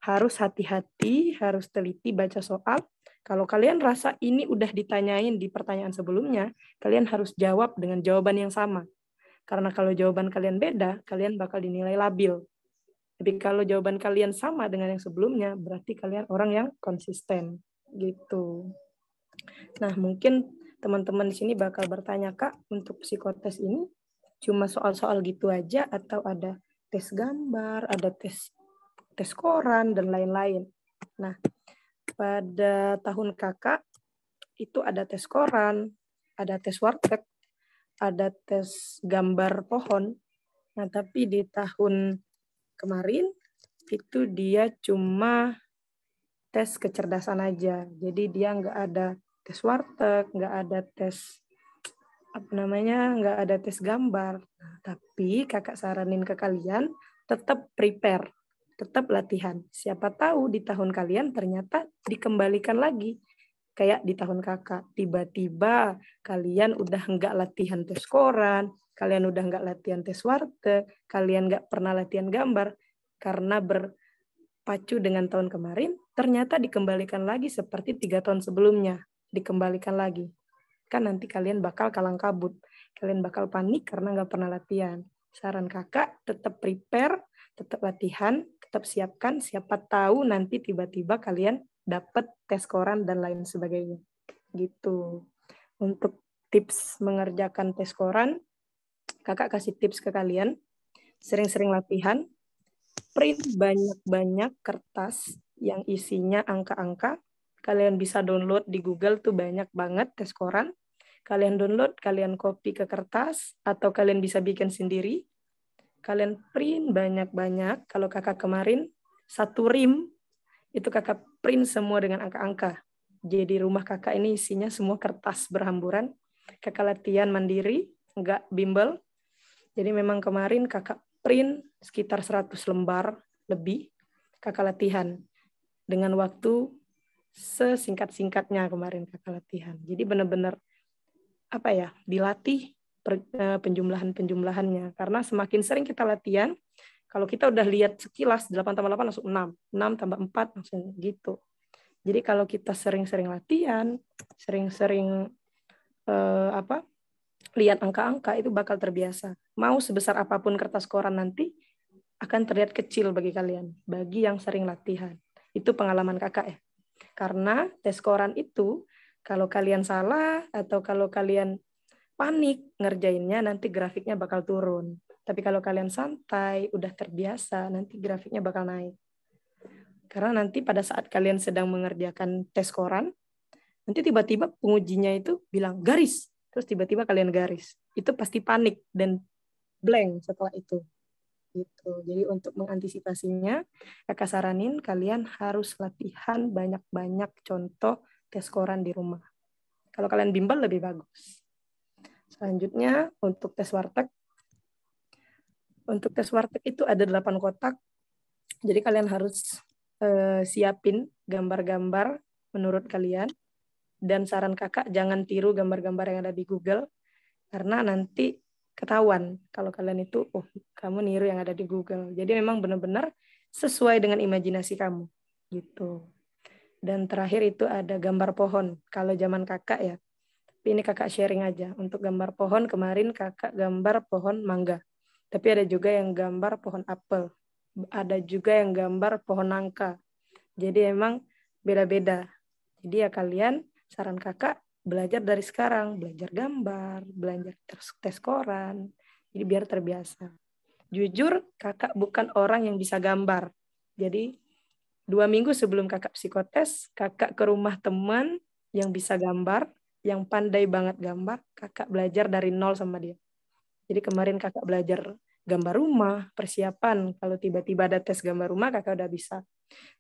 harus hati-hati, harus teliti baca soal. Kalau kalian rasa ini udah ditanyain di pertanyaan sebelumnya, kalian harus jawab dengan jawaban yang sama. Karena kalau jawaban kalian beda, kalian bakal dinilai labil. Tapi kalau jawaban kalian sama dengan yang sebelumnya, berarti kalian orang yang konsisten. Gitu. Nah, mungkin teman-teman di sini bakal bertanya, Kak, untuk psikotes ini cuma soal-soal gitu aja atau ada tes gambar, ada tes koran, dan lain-lain. Nah, pada tahun kakak itu ada tes koran, ada tes warteg, ada tes gambar pohon. Nah, tapi di tahun kemarin itu dia cuma tes kecerdasan aja. Jadi dia nggak ada tes warteg, nggak ada tes nggak ada tes gambar. Nah, tapi kakak saranin ke kalian tetap prepare, tetap latihan. Siapa tahu di tahun kalian ternyata dikembalikan lagi. Kayak di tahun kakak, tiba-tiba kalian udah nggak latihan tes koran, kalian udah nggak latihan tes warteg, kalian nggak pernah latihan gambar, karena berpacu dengan tahun kemarin, ternyata dikembalikan lagi seperti 3 tahun sebelumnya, dikembalikan lagi. Kan nanti kalian bakal kalang kabut, kalian bakal panik karena nggak pernah latihan. Saran kakak, tetap prepare, tetap latihan, tetap siapkan, siapa tahu nanti tiba-tiba kalian dapat tes koran dan lain sebagainya. Gitu. Untuk tips mengerjakan tes koran, kakak kasih tips ke kalian, sering-sering latihan, print banyak-banyak kertas yang isinya angka-angka. Kalian bisa download di Google tuh banyak banget tes koran. Kalian download, kalian copy ke kertas, atau kalian bisa bikin sendiri. Kalian print banyak-banyak. Kalau kakak kemarin, 1 rim, itu kakak print semua dengan angka-angka. Jadi rumah kakak ini isinya semua kertas berhamburan. Kakak latihan mandiri, nggak bimbel. Jadi memang kemarin kakak print sekitar 100 lembar lebih. Kakak latihan dengan waktu sesingkat-singkatnya kemarin kakak latihan. Jadi benar-benar dilatih penjumlahan-penjumlahannya. Karena semakin sering kita latihan, kalau kita udah lihat sekilas 8 tambah 8 langsung 6, 6 tambah 4 langsung gitu. Jadi kalau kita sering-sering latihan, sering-sering lihat angka-angka, itu bakal terbiasa. Mau sebesar apapun kertas koran nanti, akan terlihat kecil bagi kalian, bagi yang sering latihan. Itu pengalaman kakak ya. Karena tes koran itu, kalau kalian salah, atau kalau kalian panik ngerjainnya, nanti grafiknya bakal turun. Tapi kalau kalian santai, udah terbiasa, nanti grafiknya bakal naik. Karena nanti pada saat kalian sedang mengerjakan tes koran, nanti tiba-tiba pengujinya itu bilang garis, terus tiba-tiba kalian garis. Itu pasti panik dan blank setelah itu. Gitu. Jadi untuk mengantisipasinya, kakak saranin kalian harus latihan banyak-banyak contoh tes koran di rumah. Kalau kalian bimbel lebih bagus. Selanjutnya untuk tes warteg. Untuk tes warteg itu ada 8 kotak. Jadi kalian harus siapin gambar-gambar menurut kalian. Dan saran kakak jangan tiru gambar-gambar yang ada di Google. Karena nanti ketahuan kalau kalian itu, kamu niru yang ada di Google. Jadi memang benar-benar sesuai dengan imajinasi kamu. Gitu. Dan terakhir itu ada gambar pohon. Kalau zaman kakak ya, tapi ini kakak sharing aja. Untuk gambar pohon, kemarin kakak gambar pohon mangga. Tapi ada juga yang gambar pohon apel. Ada juga yang gambar pohon nangka. Jadi emang beda-beda. Jadi ya kalian, saran kakak, belajar dari sekarang. Belajar gambar, belajar tes koran. Jadi biar terbiasa. Jujur, kakak bukan orang yang bisa gambar. Jadi 2 minggu sebelum kakak psikotes, kakak ke rumah teman yang bisa gambar, yang pandai banget gambar, kakak belajar dari nol sama dia. Jadi kemarin kakak belajar gambar rumah, persiapan. Kalau tiba-tiba ada tes gambar rumah, kakak udah bisa.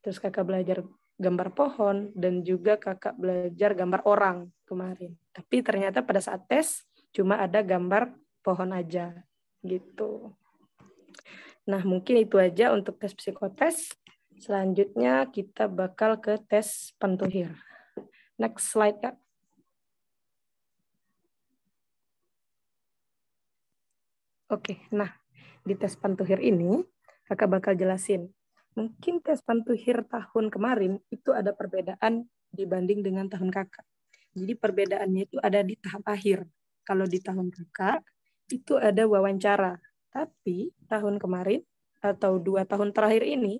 Terus kakak belajar gambar pohon, dan juga kakak belajar gambar orang kemarin. Tapi ternyata pada saat tes, cuma ada gambar pohon aja. Gitu. Nah, mungkin itu aja untuk tes psikotes. Selanjutnya kita bakal ke tes pantuhir. Next slide, Kak. Oke, nah di tes pantuhir ini kakak bakal jelasin. Mungkin tes pantuhir tahun kemarin itu ada perbedaan dibanding dengan tahun kakak. Jadi perbedaannya itu ada di tahap akhir. Kalau di tahun kakak itu ada wawancara. Tapi tahun kemarin atau 2 tahun terakhir ini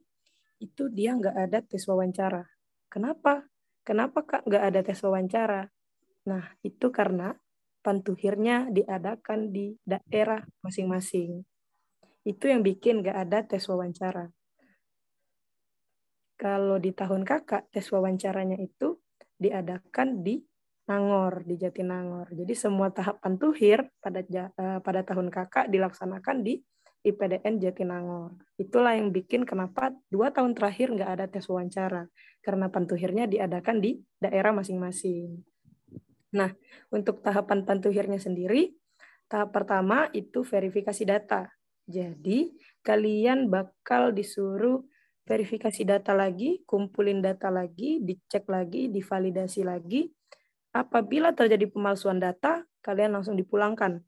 itu dia nggak ada tes wawancara. Kenapa? Kenapa Kak nggak ada tes wawancara? Nah, itu karena pantuhirnya diadakan di daerah masing-masing. Itu yang bikin nggak ada tes wawancara. Kalau di tahun kakak, tes wawancaranya itu diadakan di Nangor, di Jatinangor. Jadi semua tahap pantuhir pada tahun kakak dilaksanakan di IPDN Jatinangor. Itulah yang bikin kenapa 2 tahun terakhir nggak ada tes wawancara. Karena pantuhirnya diadakan di daerah masing-masing. Nah, untuk tahapan pantuhirnya sendiri, tahap pertama itu verifikasi data. Jadi, kalian bakal disuruh verifikasi data lagi, kumpulin data lagi, dicek lagi, divalidasi lagi. Apabila terjadi pemalsuan data, kalian langsung dipulangkan.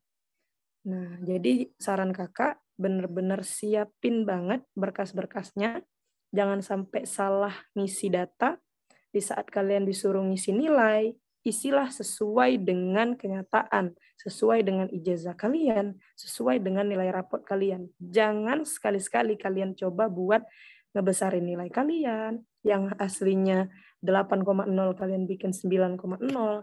Nah, jadi saran kakak, benar-benar siapin banget berkas-berkasnya. Jangan sampai salah ngisi data. Di saat kalian disuruh ngisi nilai, isilah sesuai dengan kenyataan, sesuai dengan ijazah kalian, sesuai dengan nilai rapot kalian. Jangan sekali-sekali kalian coba buat ngebesarin nilai kalian, yang aslinya 8,0 kalian bikin 9,0,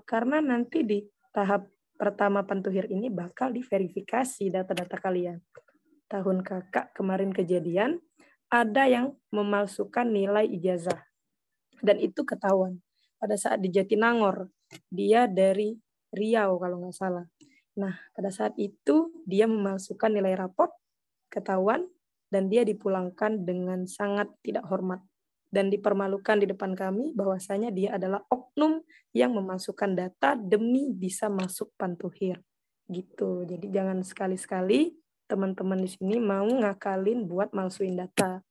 karena nanti di tahap pertama pantuhir ini bakal diverifikasi data-data kalian. Tahun kakak kemarin kejadian, ada yang memalsukan nilai ijazah. Dan itu ketahuan. Pada saat di Jatinangor, dia dari Riau kalau nggak salah. Nah, pada saat itu dia memalsukan nilai raport, ketahuan, dan dia dipulangkan dengan sangat tidak hormat. Dan dipermalukan di depan kami bahwasanya dia adalah oknum yang memasukkan data demi bisa masuk pantuhir. Gitu. Jadi jangan sekali-sekali teman-teman di sini mau ngakalin buat malsuin data.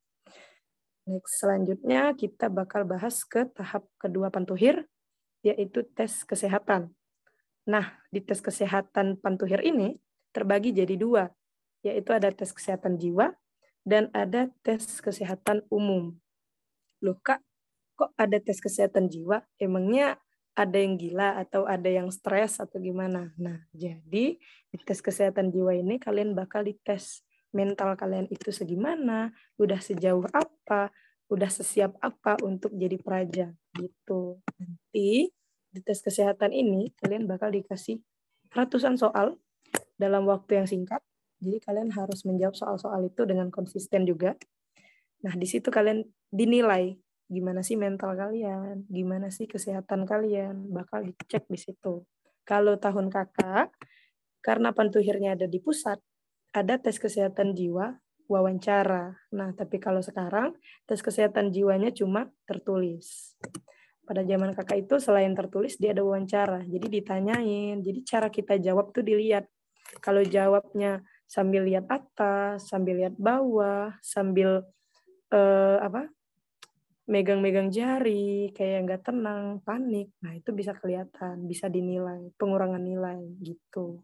Next, selanjutnya kita bakal bahas ke tahap kedua pantuhir, yaitu tes kesehatan. Nah, di tes kesehatan pantuhir ini terbagi jadi 2, yaitu ada tes kesehatan jiwa dan ada tes kesehatan umum. Loh Kak, kok ada tes kesehatan jiwa? Emangnya ada yang gila atau ada yang stres atau gimana? Nah, jadi di tes kesehatan jiwa ini kalian bakal dites mental kalian itu segimana, udah sejauh apa, udah sesiap apa untuk jadi praja gitu. Nanti di tes kesehatan ini kalian bakal dikasih ratusan soal dalam waktu yang singkat. Jadi kalian harus menjawab soal-soal itu dengan konsisten juga. Nah, di situ kalian dinilai gimana sih mental kalian, gimana sih kesehatan kalian, bakal dicek di situ. Kalau tahun kakak, karena pantuhirnya ada di pusat, ada tes kesehatan jiwa, wawancara. Nah, tapi kalau sekarang, tes kesehatan jiwanya cuma tertulis. Pada zaman kakak itu selain tertulis, dia ada wawancara. Jadi ditanyain, jadi cara kita jawab tuh dilihat. Kalau jawabnya sambil lihat atas, sambil lihat bawah, sambil megang-megang jari, kayak nggak tenang, panik, nah itu bisa kelihatan, bisa dinilai, pengurangan nilai gitu.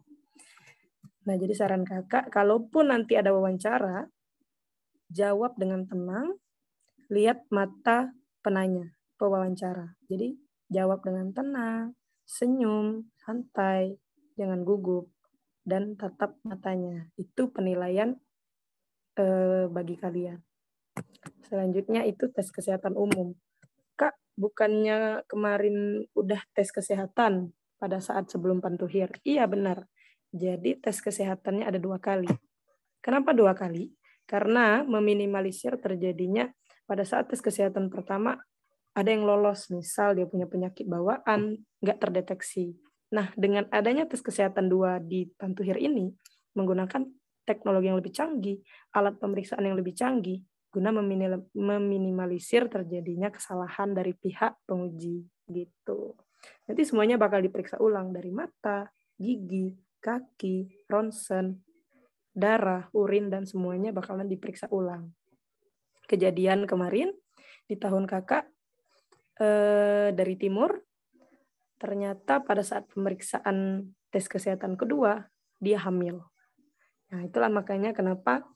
Nah, jadi saran kakak, kalaupun nanti ada wawancara, jawab dengan tenang, lihat mata penanya, pewawancara. Jadi jawab dengan tenang, senyum, santai, jangan gugup, dan tatap matanya. Itu penilaian bagi kalian. Selanjutnya itu tes kesehatan umum. Kak, bukannya kemarin udah tes kesehatan pada saat sebelum pantuhir? Iya, benar. Jadi tes kesehatannya ada 2 kali. Kenapa 2 kali? Karena meminimalisir terjadinya pada saat tes kesehatan pertama ada yang lolos, misal dia punya penyakit bawaan, nggak terdeteksi. Nah, dengan adanya tes kesehatan 2 di pantuhir ini, menggunakan teknologi yang lebih canggih, alat pemeriksaan yang lebih canggih, guna meminimalisir terjadinya kesalahan dari pihak penguji gitu. Nanti semuanya bakal diperiksa ulang dari mata, gigi, kaki, ronsen, darah, urin, dan semuanya bakalan diperiksa ulang. Kejadian kemarin di tahun kakak dari timur, ternyata pada saat pemeriksaan tes kesehatan kedua, dia hamil. Nah, itulah makanya kenapa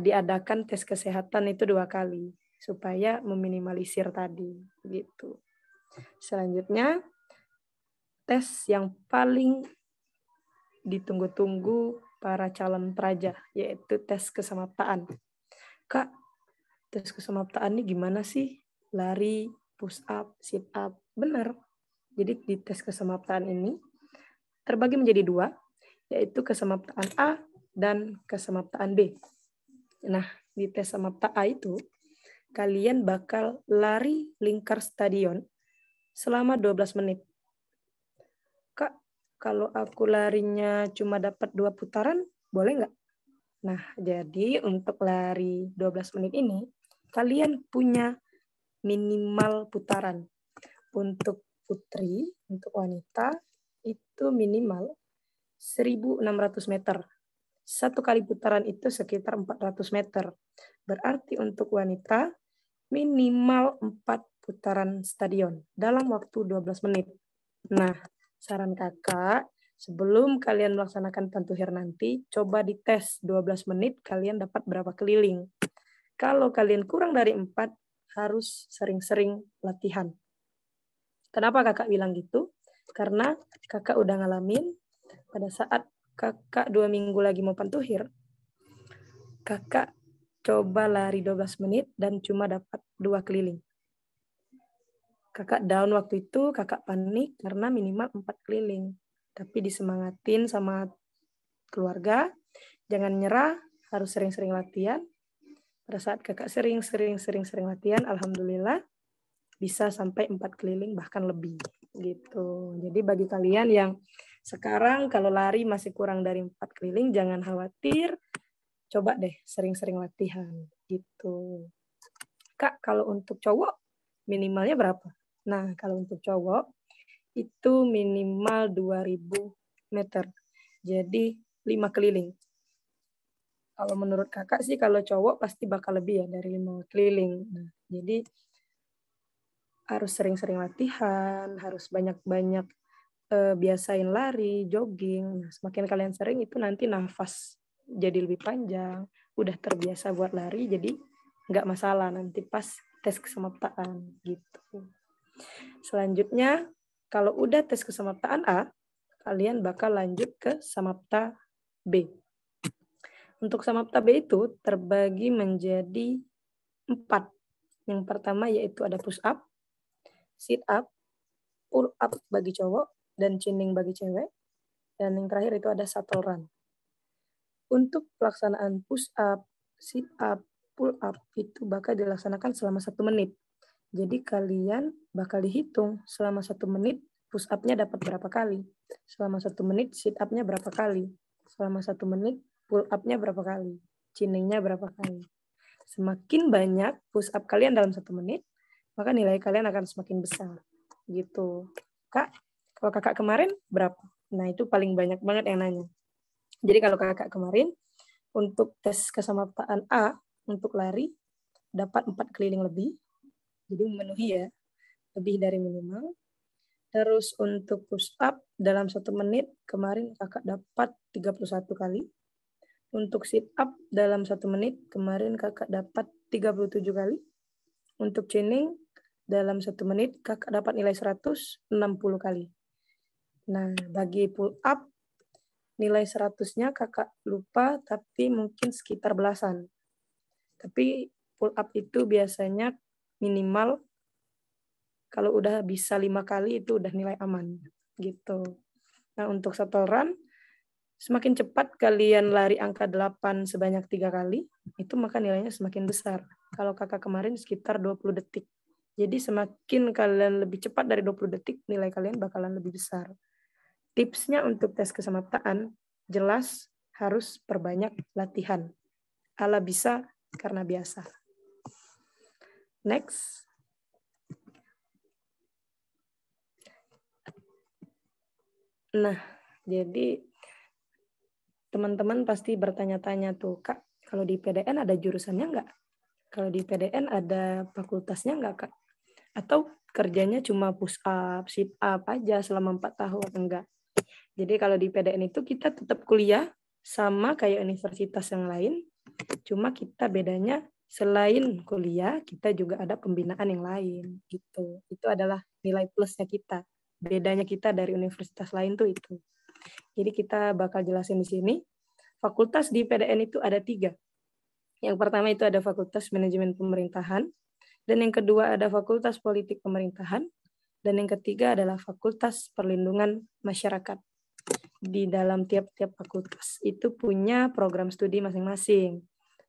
diadakan tes kesehatan itu 2 kali supaya meminimalisir tadi gitu. Selanjutnya tes yang paling ditunggu-tunggu para calon praja, yaitu tes kesamaptaan. Kak, tes kesamaptaan ini gimana sih? Lari, push up, sit up. Benar. Jadi di tes kesamaptaan ini terbagi menjadi 2, yaitu kesamaptaan A dan kesamaptaan B. Nah, di tes samapta A itu, kalian bakal lari lingkar stadion selama 12 menit. Kak, kalau aku larinya cuma dapat 2 putaran, boleh nggak? Nah, jadi untuk lari 12 menit ini, kalian punya minimal putaran. Untuk putri, untuk wanita, itu minimal 1.600 meter. 1 kali putaran itu sekitar 400 meter. Berarti untuk wanita minimal 4 putaran stadion dalam waktu 12 menit. Nah, saran kakak, sebelum kalian melaksanakan pantuhir nanti, coba dites 12 menit kalian dapat berapa keliling. Kalau kalian kurang dari 4, harus sering-sering latihan. Kenapa kakak bilang gitu? Karena kakak udah ngalamin pada saat kakak 2 minggu lagi mau pantuhir, kakak coba lari 12 menit dan cuma dapat 2 keliling. Kakak down waktu itu, kakak panik karena minimal 4 keliling. Tapi disemangatin sama keluarga, jangan nyerah, harus sering-sering latihan. Pada saat kakak sering latihan, alhamdulillah bisa sampai 4 keliling bahkan lebih gitu. Jadi bagi kalian yang sekarang kalau lari masih kurang dari 4 keliling, jangan khawatir, coba deh sering-sering latihan gitu. Kak, kalau untuk cowok minimalnya berapa? Nah, kalau untuk cowok itu minimal 2000 meter. Jadi 5 keliling. Kalau menurut kakak sih kalau cowok pasti bakal lebih ya dari 5 keliling. Nah, jadi harus sering-sering latihan, harus banyak-banyak biasain lari, jogging. Nah, semakin kalian sering itu nanti nafas jadi lebih panjang. Udah terbiasa buat lari, jadi nggak masalah nanti pas tes kesamaptaan gitu. Selanjutnya, kalau udah tes kesamaptaan A, kalian bakal lanjut ke samapta B. Untuk samapta B itu terbagi menjadi 4. Yang pertama yaitu ada push up, sit up, pull up bagi cowok, dan chinning bagi cewek. Dan yang terakhir itu ada shuttle run. Untuk pelaksanaan push up, sit up, pull up itu bakal dilaksanakan selama 1 menit. Jadi kalian bakal dihitung selama 1 menit push up-nya dapat berapa kali. Selama 1 menit sit up-nya berapa kali. Selama 1 menit pull up-nya berapa kali. Chinning-nya berapa kali. Semakin banyak push up kalian dalam 1 menit, maka nilai kalian akan semakin besar. Gitu. Kak, kalau kakak kemarin berapa? Nah, itu paling banyak banget yang nanya. Jadi kalau kakak kemarin, untuk tes kesamaptaan A, untuk lari, dapat 4 keliling lebih. Jadi memenuhi ya, lebih dari minimal. Terus untuk push up dalam 1 menit, kemarin kakak dapat 31 kali. Untuk sit up dalam 1 menit, kemarin kakak dapat 37 kali. Untuk chinning dalam 1 menit, kakak dapat nilai 160 kali. Nah, bagi pull up, nilai 100-nya kakak lupa, tapi mungkin sekitar belasan. Tapi pull up itu biasanya minimal kalau udah bisa 5 kali itu udah nilai aman gitu. Nah, untuk shuttle run semakin cepat kalian lari angka 8 sebanyak 3 kali, itu maka nilainya semakin besar. Kalau kakak kemarin sekitar 20 detik. Jadi semakin kalian lebih cepat dari 20 detik, nilai kalian bakalan lebih besar. Tipsnya untuk tes kesamaptaan, jelas harus perbanyak latihan. Ala bisa karena biasa. Next. Nah, jadi teman-teman pasti bertanya-tanya tuh, Kak, kalau di PDN ada jurusannya nggak? Kalau di PDN ada fakultasnya nggak, Kak? Atau kerjanya cuma push up, sit up aja selama 4 tahun? Enggak. Jadi kalau di PDN itu kita tetap kuliah sama kayak universitas yang lain, cuma kita bedanya selain kuliah, kita juga ada pembinaan yang lain. Gitu. Itu adalah nilai plusnya kita. Bedanya kita dari universitas lain tuh itu. Jadi kita bakal jelasin di sini. Fakultas di PDN itu ada 3. Yang pertama itu ada Fakultas Manajemen Pemerintahan. Dan yang kedua ada Fakultas Politik Pemerintahan. Dan yang ketiga adalah Fakultas Perlindungan Masyarakat. Di dalam tiap-tiap fakultas itu punya program studi masing-masing.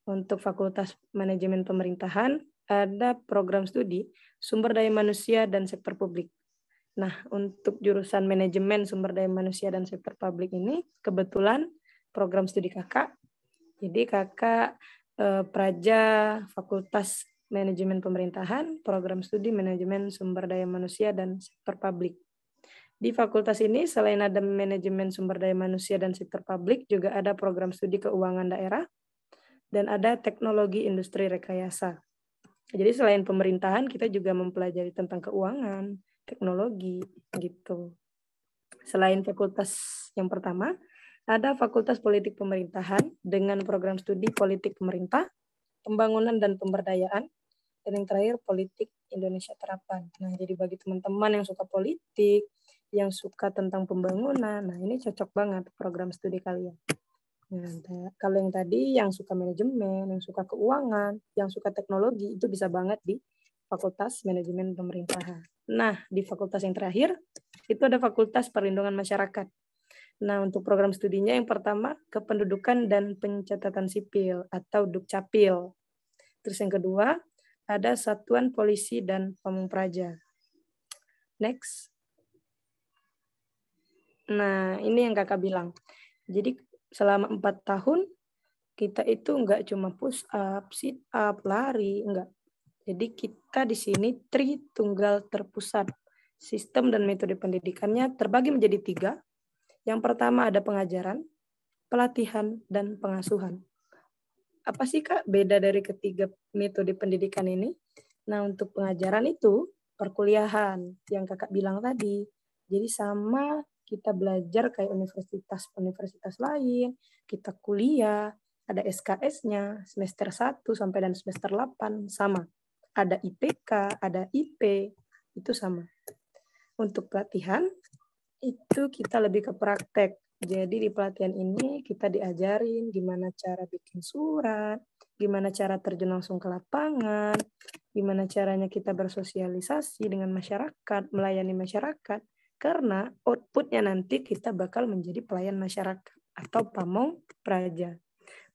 Untuk Fakultas Manajemen Pemerintahan ada program studi Sumber Daya Manusia dan Sektor Publik. Nah, untuk jurusan Manajemen Sumber Daya Manusia dan Sektor Publik ini kebetulan program studi kakak. Jadi kakak praja Fakultas Manajemen Pemerintahan, program studi Manajemen Sumber Daya Manusia dan Sektor Publik. Di fakultas ini selain ada Manajemen Sumber Daya Manusia dan Sektor Publik, juga ada program studi Keuangan Daerah dan ada Teknologi Industri Rekayasa. Jadi selain pemerintahan, kita juga mempelajari tentang keuangan, teknologi, gitu. Selain fakultas yang pertama, ada Fakultas Politik Pemerintahan dengan program studi Politik Pemerintah, Pembangunan dan Pemberdayaan, dan yang terakhir Politik Indonesia Terapan. Nah, jadi bagi teman-teman yang suka politik, yang suka tentang pembangunan, nah ini cocok banget program studi kalian. Nah, kalau yang tadi yang suka manajemen, yang suka keuangan, yang suka teknologi, itu bisa banget di Fakultas Manajemen Pemerintahan. Nah, di fakultas yang terakhir, itu ada Fakultas Perlindungan Masyarakat. Nah, untuk program studinya yang pertama, Kependudukan dan Pencatatan Sipil atau Dukcapil. Terus yang kedua, ada Satuan Polisi dan Pamung Praja. Next. Nah, ini yang kakak bilang. Jadi selama 4 tahun, kita itu enggak cuma push up, sit up, lari, enggak. Jadi kita di sini Tritunggal terpusat. Sistem dan metode pendidikannya terbagi menjadi 3. Yang pertama ada pengajaran, pelatihan, dan pengasuhan. Apa sih Kak beda dari ketiga metode pendidikan ini? Nah, untuk pengajaran itu perkuliahan yang Kakak bilang tadi. Jadi sama kita belajar kayak universitas lain, kita kuliah, ada SKS-nya semester 1 sampai dan semester 8 sama. Ada IPK, ada IP, itu sama. Untuk pelatihan itu kita lebih ke praktek. Jadi di pelatihan ini kita diajarin gimana cara bikin surat, gimana cara terjun langsung ke lapangan, gimana caranya kita bersosialisasi dengan masyarakat, melayani masyarakat, karena outputnya nanti kita bakal menjadi pelayan masyarakat atau pamong praja.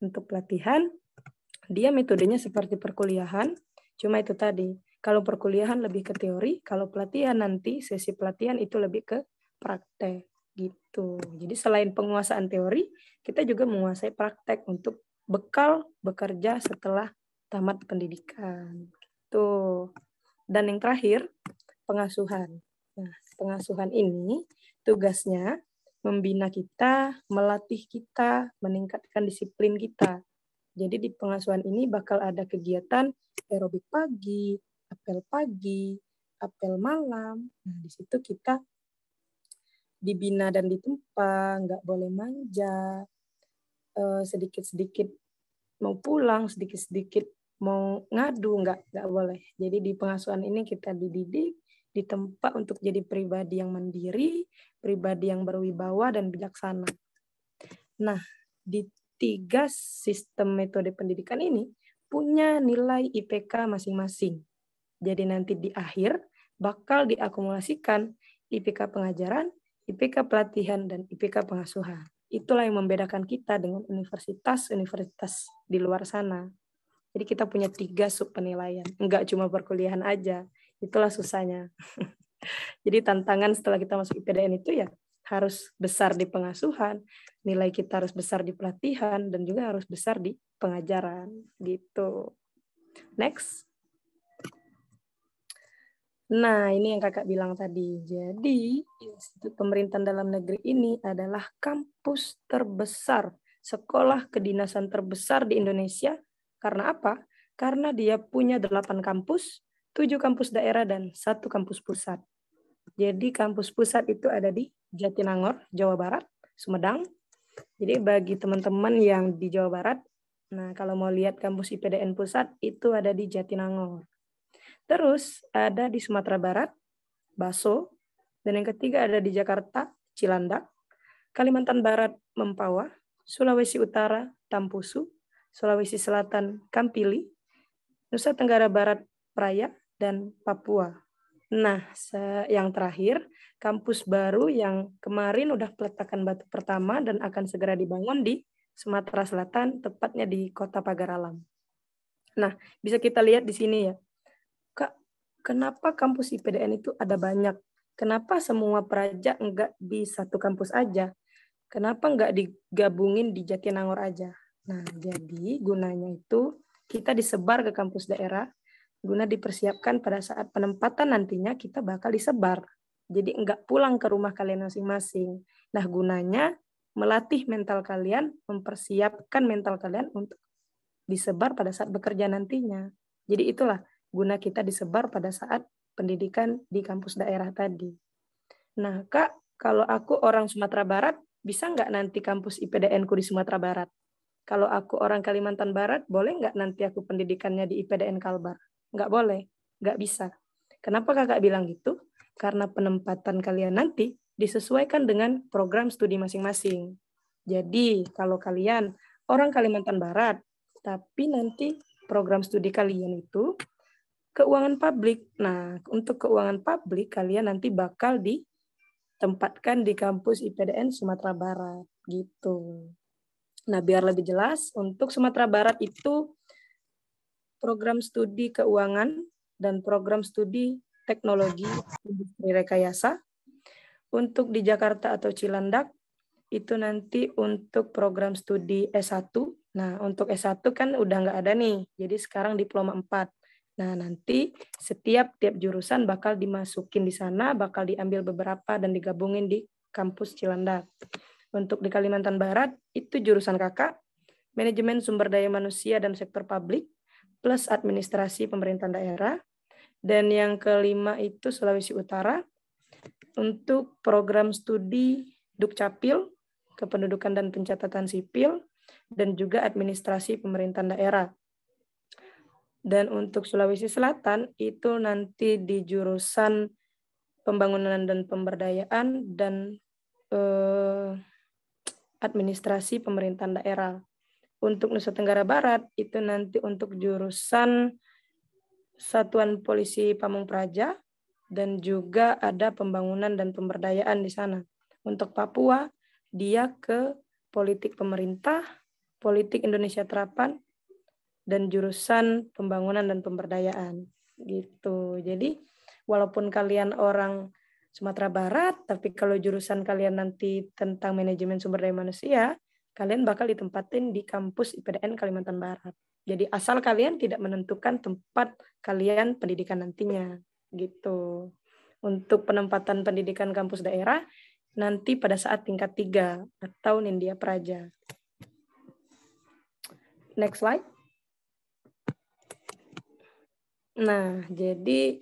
Untuk pelatihan, dia metodenya seperti perkuliahan, cuma itu tadi. Kalau perkuliahan lebih ke teori, kalau pelatihan nanti sesi pelatihan itu lebih ke praktek gitu. Jadi selain penguasaan teori, kita juga menguasai praktek untuk bekal bekerja setelah tamat pendidikan. Tuh. Dan yang terakhir, pengasuhan. Nah, pengasuhan ini tugasnya membina kita, melatih kita, meningkatkan disiplin kita. Jadi di pengasuhan ini bakal ada kegiatan aerobik pagi, apel malam. Nah, di situ kita dibina dan ditempa, nggak boleh manja, sedikit-sedikit mau pulang, sedikit-sedikit mau ngadu, nggak boleh. Jadi di pengasuhan ini kita dididik, ditempa untuk jadi pribadi yang mandiri, pribadi yang berwibawa dan bijaksana. Nah, di 3 sistem metode pendidikan ini punya nilai IPK masing-masing. Jadi nanti di akhir bakal diakumulasikan IPK pengajaran, IPK pelatihan, dan IPK pengasuhan. Itulah yang membedakan kita dengan universitas-universitas di luar sana. Jadi kita punya 3 sub penilaian. Enggak cuma perkuliahan aja. Itulah susahnya. Jadi tantangan setelah kita masuk IPDN itu ya harus besar di pengasuhan, nilai kita harus besar di pelatihan, dan juga harus besar di pengajaran. Gitu. Next. Nah, ini yang kakak bilang tadi. Jadi, Institut Pemerintahan Dalam Negeri ini adalah kampus terbesar, sekolah kedinasan terbesar di Indonesia. Karena apa? Karena dia punya 8 kampus, 7 kampus daerah, dan 1 kampus pusat. Jadi, kampus pusat itu ada di Jatinangor, Jawa Barat, Sumedang. Jadi, bagi teman-teman yang di Jawa Barat, nah kalau mau lihat kampus IPDN pusat, itu ada di Jatinangor. Terus ada di Sumatera Barat, Baso, dan yang ketiga ada di Jakarta, Cilandak, Kalimantan Barat, Mempawah, Sulawesi Utara, Tampusu, Sulawesi Selatan, Kampili, Nusa Tenggara Barat, Praia, dan Papua. Nah, yang terakhir, kampus baru yang kemarin udah peletakan batu pertama dan akan segera dibangun di Sumatera Selatan, tepatnya di Kota Pagar Alam. Nah, bisa kita lihat di sini ya. Kenapa kampus IPDN itu ada banyak? Kenapa semua praja enggak di satu kampus aja? Kenapa enggak digabungin di Jatinangor aja? Nah, jadi gunanya itu kita disebar ke kampus daerah, guna dipersiapkan pada saat penempatan nantinya kita bakal disebar. Jadi enggak pulang ke rumah kalian masing-masing. Nah, gunanya melatih mental kalian, mempersiapkan mental kalian untuk disebar pada saat bekerja nantinya. Jadi itulah guna kita disebar pada saat pendidikan di kampus daerah tadi. Nah, Kak, kalau aku orang Sumatera Barat, bisa nggak nanti kampus IPDN-ku di Sumatera Barat? Kalau aku orang Kalimantan Barat, boleh nggak nanti aku pendidikannya di IPDN Kalbar? Nggak boleh, nggak bisa. Kenapa kakak bilang gitu? Karena penempatan kalian nanti disesuaikan dengan program studi masing-masing. Jadi, kalau kalian orang Kalimantan Barat, tapi nanti program studi kalian itu keuangan publik. Nah, untuk keuangan publik kalian nanti bakal ditempatkan di kampus IPDN Sumatera Barat gitu. Nah, biar lebih jelas, untuk Sumatera Barat itu program studi keuangan dan program studi teknologi industri rekayasa. Untuk di Jakarta atau Cilandak, itu nanti untuk program studi S1. Nah, untuk S1 kan udah nggak ada nih, jadi sekarang diploma 4. Nah, nanti tiap jurusan bakal dimasukin di sana, bakal diambil beberapa dan digabungin di kampus Cilandak. Untuk di Kalimantan Barat, itu jurusan kakak, manajemen sumber daya manusia dan sektor publik, plus administrasi pemerintahan daerah. Dan yang kelima itu Sulawesi Utara, untuk program studi Dukcapil, Kependudukan dan Pencatatan Sipil, dan juga administrasi pemerintahan daerah. Dan untuk Sulawesi Selatan, itu nanti di jurusan pembangunan dan pemberdayaan dan administrasi pemerintahan daerah. Untuk Nusa Tenggara Barat, itu nanti untuk jurusan Satuan Polisi Pamung Praja, dan juga ada pembangunan dan pemberdayaan di sana. Untuk Papua, dia ke politik pemerintah, politik Indonesia Terapan, dan jurusan pembangunan dan pemberdayaan. Gitu. Jadi, walaupun kalian orang Sumatera Barat, tapi kalau jurusan kalian nanti tentang manajemen sumber daya manusia, kalian bakal ditempatin di kampus IPDN Kalimantan Barat. Jadi asal kalian tidak menentukan tempat kalian pendidikan nantinya. Gitu. Untuk penempatan pendidikan kampus daerah, nanti pada saat tingkat 3 atau Nindya Praja. Next slide. Nah, jadi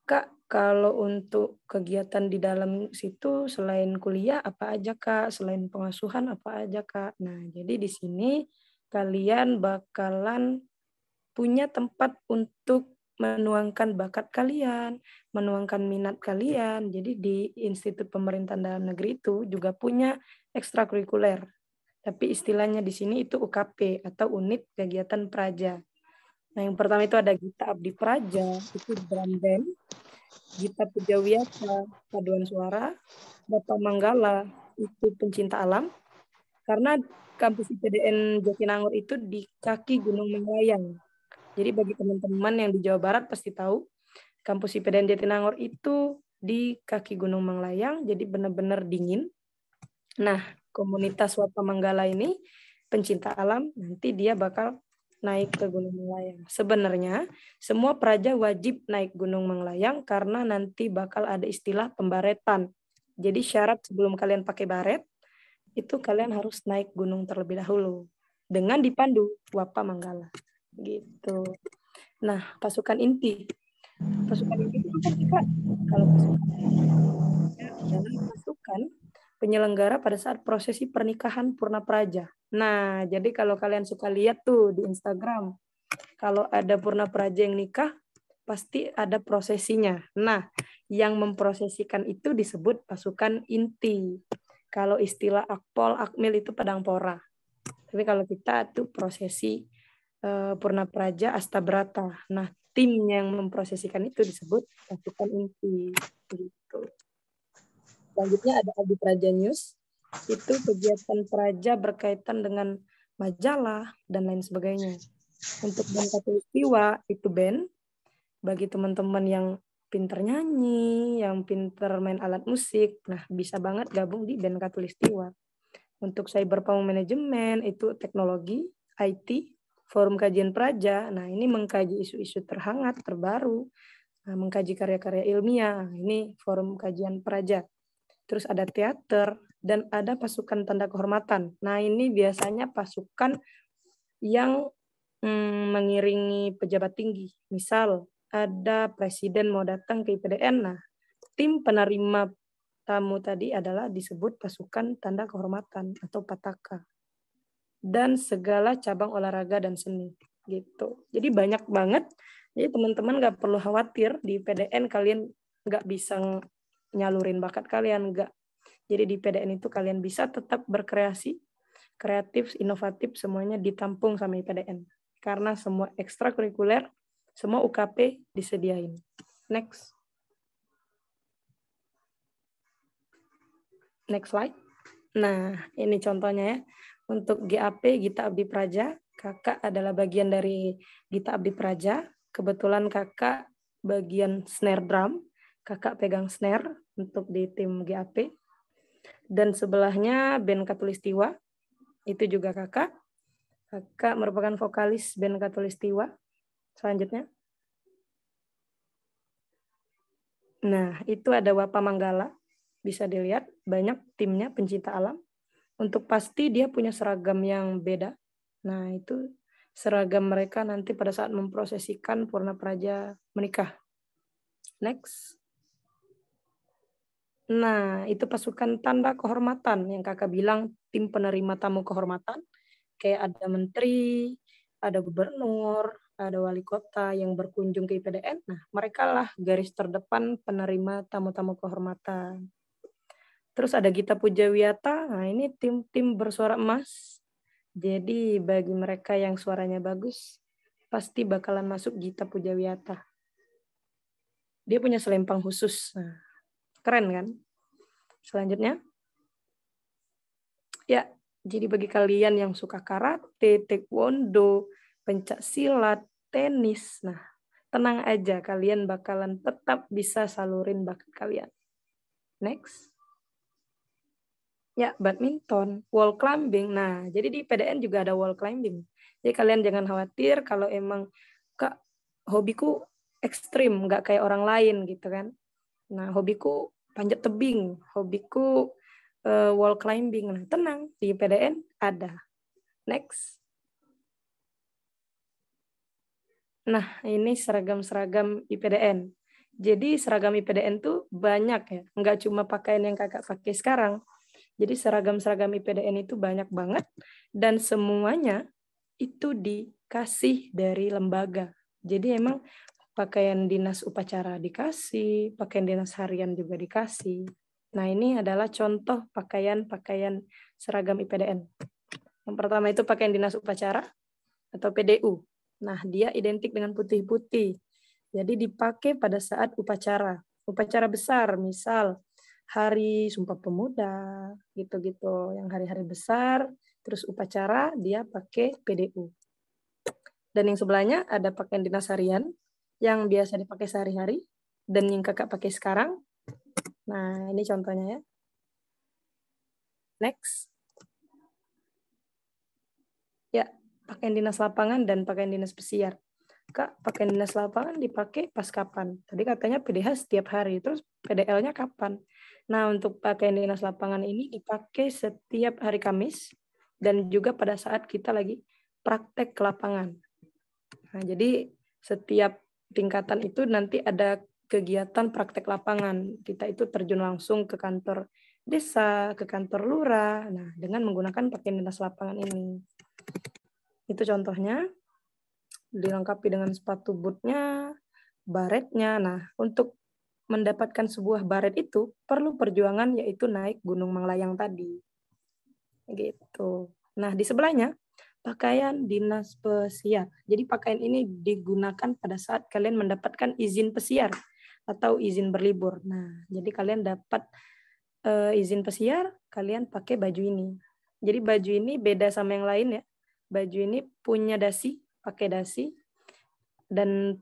Kak, kalau untuk kegiatan di dalam situ selain kuliah apa aja Kak? Selain pengasuhan apa aja Kak? Nah, jadi di sini kalian bakalan punya tempat untuk menuangkan bakat kalian, menuangkan minat kalian. Jadi di Institut Pemerintahan Dalam Negeri itu juga punya ekstrakurikuler. Tapi istilahnya di sini itu UKP atau Unit Kegiatan Praja. Nah, yang pertama itu ada Gita Abdi Praja, itu drum band. Gita Pujawiyata, paduan suara. Bapak Manggala, itu pencinta alam. Karena kampus IPDN Jatinangor itu di kaki Gunung Manglayang. Jadi bagi teman-teman yang di Jawa Barat pasti tahu, kampus IPDN Jatinangor itu di kaki Gunung Manglayang, jadi benar-benar dingin. Nah, komunitas Wapa Manggala ini, pencinta alam, nanti dia bakal naik ke Gunung Manglayang. Sebenarnya, semua praja wajib naik Gunung Manglayang karena nanti bakal ada istilah pembaretan. Jadi syarat sebelum kalian pakai baret, itu kalian harus naik gunung terlebih dahulu. Dengan dipandu Wapa Manggala. Gitu. Nah, pasukan inti. Pasukan inti itu apa sih, Kak? Kalau pasukan inti adalah pasukan penyelenggara pada saat prosesi pernikahan Purna Praja. Nah, jadi kalau kalian suka lihat tuh di Instagram, kalau ada Purna Praja yang nikah, pasti ada prosesinya. Nah, yang memprosesikan itu disebut pasukan inti. Kalau istilah Akpol, Akmil itu pedang pora. Tapi kalau kita tuh prosesi Purna Praja Astabrata. Nah, tim yang memprosesikan itu disebut pasukan inti. Gitu. Selanjutnya ada Abdi Praja News. Itu kegiatan praja berkaitan dengan majalah dan lain sebagainya. Untuk band Katulistiwa itu band bagi teman-teman yang pinter nyanyi, yang pinter main alat musik, nah bisa banget gabung di band Katulistiwa. Untuk cyber pamung manajemen itu teknologi, IT, forum kajian praja, nah ini mengkaji isu-isu terhangat, terbaru, nah, mengkaji karya-karya ilmiah, ini forum kajian praja. Terus ada teater, dan ada pasukan tanda kehormatan. Nah, ini biasanya pasukan yang mengiringi pejabat tinggi. Misal, ada presiden mau datang ke IPDN, nah, tim penerima tamu tadi adalah disebut pasukan tanda kehormatan atau pataka. Dan segala cabang olahraga dan seni. Gitu. Jadi banyak banget. Jadi teman-teman nggak perlu khawatir di IPDN kalian nggak bisa nyalurin bakat kalian, nggak. Jadi di PDN itu kalian bisa tetap berkreasi, kreatif, inovatif, semuanya ditampung sama IPDN. Karena semua ekstrakurikuler Semua UKP disediain. Next. Next slide. Nah, ini contohnya ya. Untuk GAP, Gita Abdi Praja, kakak adalah bagian dari Gita Abdi Praja. Kebetulan kakak bagian snare drum, kakak pegang snare untuk di tim GAP. Dan sebelahnya band Katulistiwa, itu juga kakak. Kakak merupakan vokalis band Katulistiwa. Selanjutnya. Nah, itu ada Wapa Manggala. Bisa dilihat, banyak timnya pencinta alam. Untuk pasti dia punya seragam yang beda. Nah, itu seragam mereka nanti pada saat memprosesikan Purna Praja menikah. Next. Nah, itu pasukan tanda kehormatan yang kakak bilang tim penerima tamu kehormatan. Kayak ada menteri, ada gubernur, ada wali kota yang berkunjung ke IPDN. Nah, mereka lah garis terdepan penerima tamu-tamu kehormatan. Terus ada Gita Pujawiyata, nah ini tim-tim bersuara emas. Jadi bagi mereka yang suaranya bagus, pasti bakalan masuk Gita Pujawiyata. Dia punya selempang khusus. Nah, keren kan? Selanjutnya. Ya, jadi bagi kalian yang suka karate, taekwondo, pencak silat, tenis, nah tenang aja, kalian bakalan tetap bisa salurin bakat kalian. Next. Ya, badminton, wall climbing. Nah, jadi di PDN juga ada wall climbing. Jadi kalian jangan khawatir kalau emang, Kak, hobiku ekstrim, nggak kayak orang lain gitu kan. Nah, hobiku panjat tebing, hobiku wall climbing. Nah, tenang, di PDN ada. Next. Nah, ini seragam-seragam IPDN. Jadi seragam IPDN tuh banyak ya, nggak cuma pakaian yang kakak pakai sekarang. Jadi seragam-seragam IPDN itu banyak banget dan semuanya itu dikasih dari lembaga. Jadi emang pakaian dinas upacara dikasih, pakaian dinas harian juga dikasih. Nah, ini adalah contoh pakaian-pakaian seragam IPDN. Yang pertama itu pakaian dinas upacara atau PDU. Nah, dia identik dengan putih-putih. Jadi dipakai pada saat upacara. Upacara besar, misal Hari Sumpah Pemuda, gitu-gitu. Yang hari-hari besar, terus upacara, dia pakai PDU. Dan yang sebelahnya ada pakaian dinas harian, yang biasa dipakai sehari-hari, dan yang kakak pakai sekarang. Nah, ini contohnya ya. Next. Ya, pakaian dinas lapangan dan pakaian dinas pesiar. Kak, pakaian dinas lapangan dipakai pas kapan? Tadi katanya PDH setiap hari, terus PDL-nya kapan? Nah, untuk pakaian dinas lapangan ini dipakai setiap hari Kamis dan juga pada saat kita lagi praktek ke lapangan. Nah, jadi setiap tingkatan itu nanti ada kegiatan praktek lapangan. Kita itu terjun langsung ke kantor desa, ke kantor lurah, nah dengan menggunakan pakaian dinas lapangan ini. Itu contohnya. Dilengkapi dengan sepatu bootnya, baretnya. Nah, untuk mendapatkan sebuah baret itu perlu perjuangan, yaitu naik Gunung Manglayang tadi. Gitu. Nah, di sebelahnya pakaian dinas pesiar. Jadi pakaian ini digunakan pada saat kalian mendapatkan izin pesiar atau izin berlibur. Nah, jadi kalian dapat izin pesiar, kalian pakai baju ini. Jadi baju ini beda sama yang lain ya. Baju ini punya dasi, pakai dasi, dan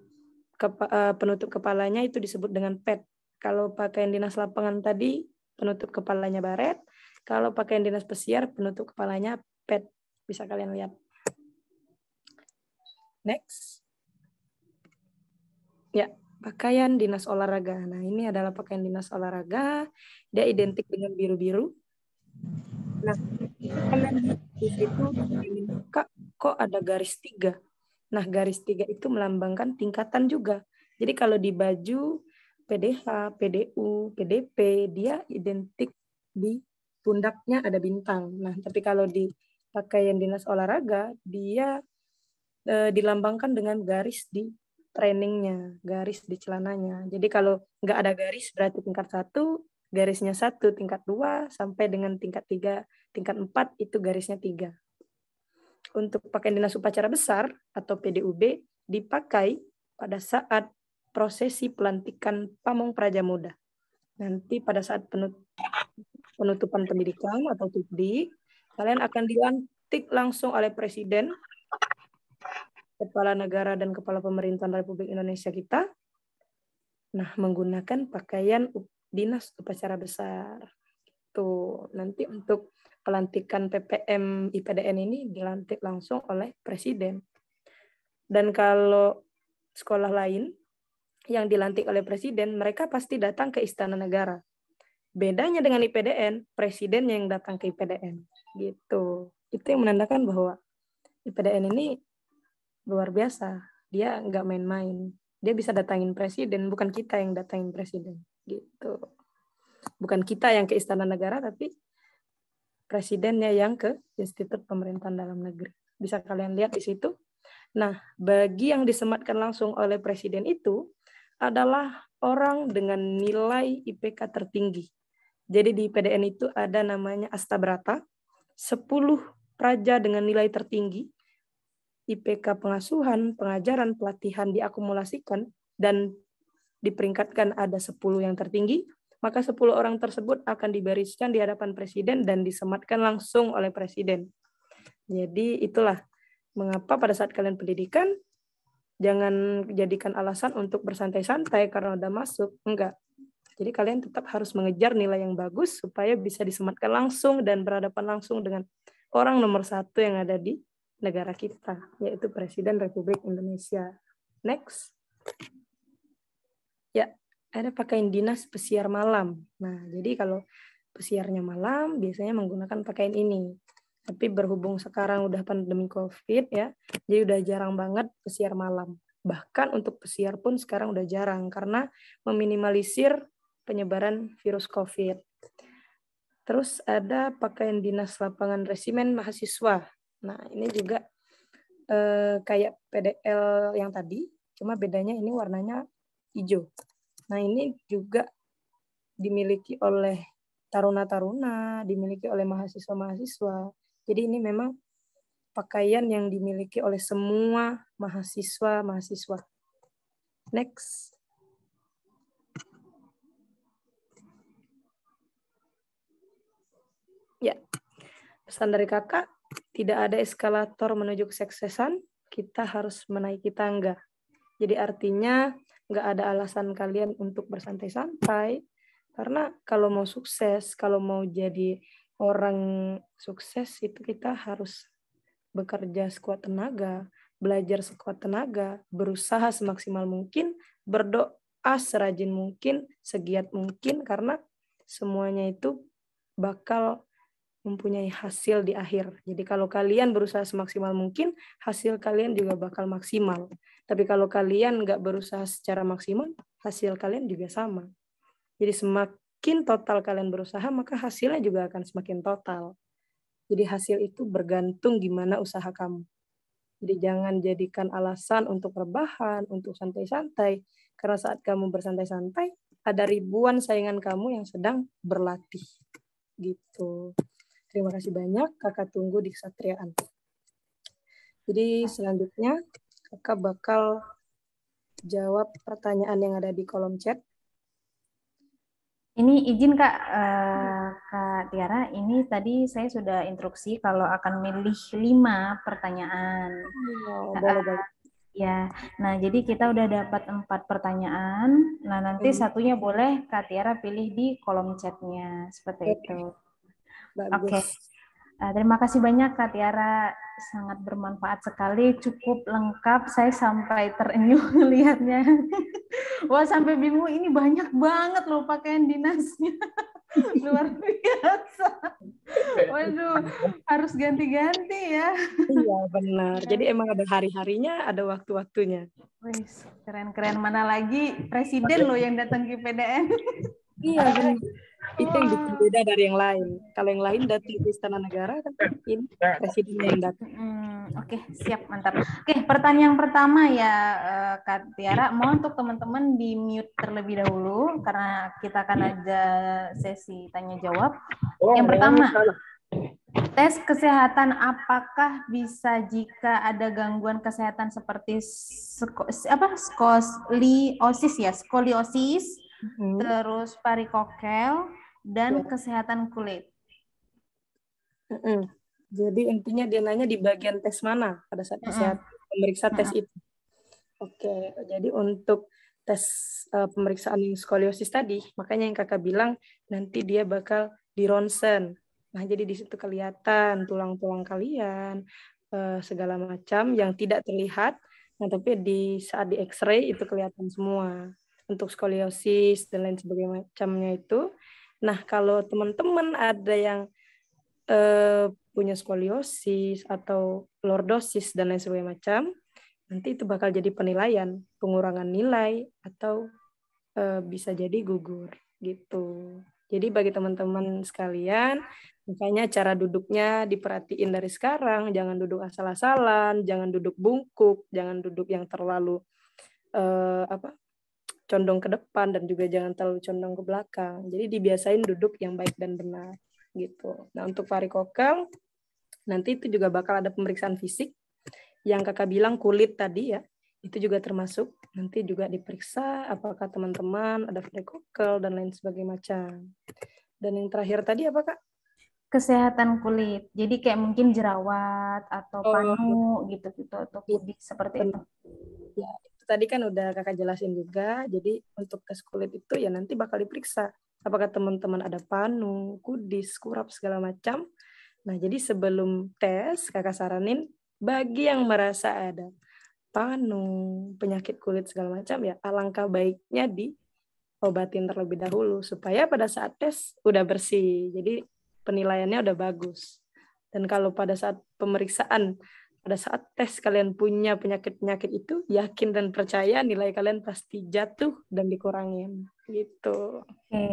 penutup kepalanya itu disebut dengan pet. Kalau pakaian dinas lapangan tadi, penutup kepalanya baret. Kalau pakaian dinas pesiar, penutup kepalanya pet. Bisa kalian lihat. Next. Ya, pakaian dinas olahraga. Nah, ini adalah pakaian dinas olahraga. Dia identik dengan biru-biru. Nah, di situ Kak, kok ada garis 3? Nah, garis 3 itu melambangkan tingkatan juga. Jadi kalau di baju PDH, PDU, PDP, dia identik di pundaknya ada bintang. Nah, tapi kalau di pakaian dinas olahraga, dia dilambangkan dengan garis di trainingnya, garis di celananya. Jadi kalau nggak ada garis berarti tingkat 1, garisnya 1, tingkat 2, sampai dengan tingkat 3, tingkat 4 itu garisnya 3. Untuk pakaian dinas upacara besar atau PDUB dipakai pada saat prosesi pelantikan Pamong Prajamuda. Nanti pada saat penutupan pendidikan atau TUPDI, kalian akan dilantik langsung oleh Presiden, Kepala Negara dan Kepala Pemerintahan Republik Indonesia kita. Nah, menggunakan pakaian dinas upacara besar. Tuh, nanti untuk pelantikan PPM IPDN ini dilantik langsung oleh Presiden. Dan kalau sekolah lain yang dilantik oleh Presiden, mereka pasti datang ke Istana Negara. Bedanya dengan IPDN, Presiden yang datang ke IPDN. Gitu. Itu yang menandakan bahwa IPDN ini luar biasa. Dia nggak main-main. Dia bisa datangin Presiden, bukan kita yang datangin Presiden. Gitu. Bukan kita yang ke Istana Negara, tapi Presidennya yang ke Institut Pemerintahan Dalam Negeri. Bisa kalian lihat di situ. Nah, bagi yang disematkan langsung oleh Presiden itu adalah orang dengan nilai IPK tertinggi. Jadi di IPDN itu ada namanya Astabrata, 10 praja dengan nilai tertinggi, IPK pengasuhan, pengajaran, pelatihan diakumulasikan, dan diperingkatkan ada 10 yang tertinggi, maka 10 orang tersebut akan dibariskan di hadapan Presiden dan disematkan langsung oleh Presiden. Jadi itulah mengapa pada saat kalian pendidikan, jangan jadikan alasan untuk bersantai-santai karena udah masuk. Enggak. Jadi kalian tetap harus mengejar nilai yang bagus supaya bisa disematkan langsung dan berhadapan langsung dengan orang nomor 1 yang ada di negara kita, yaitu Presiden Republik Indonesia. Next. Ya, ada pakaian dinas pesiar malam. Nah, jadi kalau pesiarnya malam, biasanya menggunakan pakaian ini. Tapi berhubung sekarang udah pandemi COVID ya, jadi udah jarang banget pesiar malam. Bahkan untuk pesiar pun sekarang udah jarang, karena meminimalisir penyebaran virus COVID. Terus ada pakaian dinas lapangan resimen mahasiswa. Nah, ini juga kayak PDL yang tadi, cuma bedanya ini warnanya hijau. Nah, ini juga dimiliki oleh taruna-taruna, dimiliki oleh mahasiswa-mahasiswa. Jadi ini memang pakaian yang dimiliki oleh semua mahasiswa-mahasiswa. Next. Ya, pesan dari kakak, tidak ada eskalator menuju kesuksesan, kita harus menaiki tangga. Jadi artinya nggak ada alasan kalian untuk bersantai-santai, karena kalau mau sukses, kalau mau jadi orang sukses itu kita harus bekerja sekuat tenaga, belajar sekuat tenaga, berusaha semaksimal mungkin, berdoa serajin mungkin, segiat mungkin, karena semuanya itu bakal mempunyai hasil di akhir. Jadi kalau kalian berusaha semaksimal mungkin, hasil kalian juga bakal maksimal. Tapi kalau kalian nggak berusaha secara maksimal, hasil kalian juga sama. Jadi semakin total kalian berusaha, maka hasilnya juga akan semakin total. Jadi hasil itu bergantung gimana usaha kamu. Jadi jangan jadikan alasan untuk rebahan, untuk santai-santai. Karena saat kamu bersantai-santai, ada ribuan saingan kamu yang sedang berlatih. Gitu. Terima kasih banyak, kakak tunggu di kesatriaan. Jadi selanjutnya, kakak bakal jawab pertanyaan yang ada di kolom chat. Ini izin Kak, Kak Tiara, ini tadi saya sudah instruksi kalau akan milih 5 pertanyaan. Boleh. Ya, nah jadi kita udah dapat 4 pertanyaan. Nah nanti satunya boleh Kak Tiara pilih di kolom chatnya, seperti itu. Oke. Terima kasih banyak Kak Tiara, sangat bermanfaat sekali, cukup lengkap, saya sampai terenyuh melihatnya. Wah, sampai bingung, ini banyak banget loh pakaian dinasnya. Luar biasa. Waduh, harus ganti-ganti ya. Iya, benar. Jadi emang ada hari-harinya, ada waktu-waktunya. Wih, keren-keren. Mana lagi Presiden loh yang datang ke PDN. Iya, benar. Itu yang bikin beda dari yang lain. Kalau yang lain datang ke Istana Negara, kan ini Presiden yang datang. Oke, siap, mantap. Oke, pertanyaan pertama ya, Kak Tiara. Mohon untuk teman-teman di mute terlebih dahulu, karena kita akan ada sesi tanya-jawab. Yang pertama, tes kesehatan apakah bisa jika ada gangguan kesehatan seperti skoliosis, terus varikokel dan kesehatan kulit. Jadi intinya dia nanya di bagian tes mana pada saat kesehatan pemeriksa tes itu. Oke, jadi untuk tes pemeriksaan skoliosis tadi, makanya yang kakak bilang nanti dia bakal di ronsen. Nah, jadi di situ kelihatan tulang-tulang kalian, segala macam yang tidak terlihat. Nah, tapi di saat di X-ray itu kelihatan semua. Untuk skoliosis dan lain sebagainya macamnya itu. Nah, kalau teman-teman ada yang punya skoliosis atau lordosis dan lain sebagainya macam, nanti itu bakal jadi penilaian, pengurangan nilai atau bisa jadi gugur gitu. Jadi bagi teman-teman sekalian, makanya cara duduknya diperhatiin dari sekarang, jangan duduk asal-asalan, jangan duduk bungkuk, jangan duduk yang terlalu condong ke depan dan juga jangan terlalu condong ke belakang. Jadi dibiasain duduk yang baik dan benar gitu. Nah, untuk varikokel nanti itu juga bakal ada pemeriksaan fisik yang kakak bilang kulit tadi ya. Itu juga termasuk nanti juga diperiksa apakah teman-teman ada varikokel dan lain sebagainya macam. Dan yang terakhir tadi apa Kak? Kesehatan kulit. Jadi kayak mungkin jerawat atau panu gitu-gitu atau kudik seperti itu. Ya, itu tadi kan udah kakak jelasin juga. Jadi untuk tes kulit itu ya nanti bakal diperiksa apakah teman-teman ada panu, kudis, kurap segala macam. Nah, jadi sebelum tes kakak saranin bagi yang merasa ada panu, penyakit kulit segala macam ya alangkah baiknya diobatin terlebih dahulu supaya pada saat tes udah bersih. Jadi penilaiannya udah bagus. Dan kalau pada saat pemeriksaan, pada saat tes kalian punya penyakit-penyakit itu, yakin dan percaya nilai kalian pasti jatuh dan dikurangin gitu. Oke.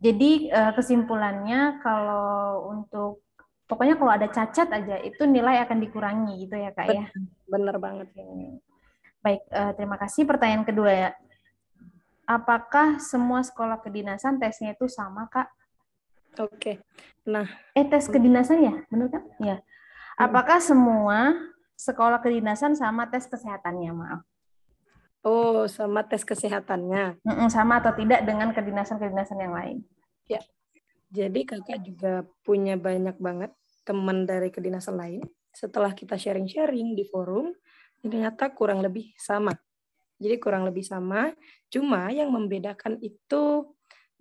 Jadi kesimpulannya kalau untuk pokoknya kalau ada cacat aja itu nilai akan dikurangi gitu ya Kak ya. Bener banget. Baik, terima kasih. Pertanyaan kedua ya. Apakah semua sekolah kedinasan tesnya itu sama Kak? Oke. Nah, tes kedinasan ya, benar kan? Ya. Apakah semua sekolah kedinasan sama tes kesehatannya? Maaf. Oh, sama tes kesehatannya. Sama atau tidak dengan kedinasan-kedinasan yang lain? Ya. Jadi kakak juga punya banyak banget teman dari kedinasan lain. Setelah kita sharing-sharing di forum, ternyata kurang lebih sama. Jadi kurang lebih sama, cuma yang membedakan itu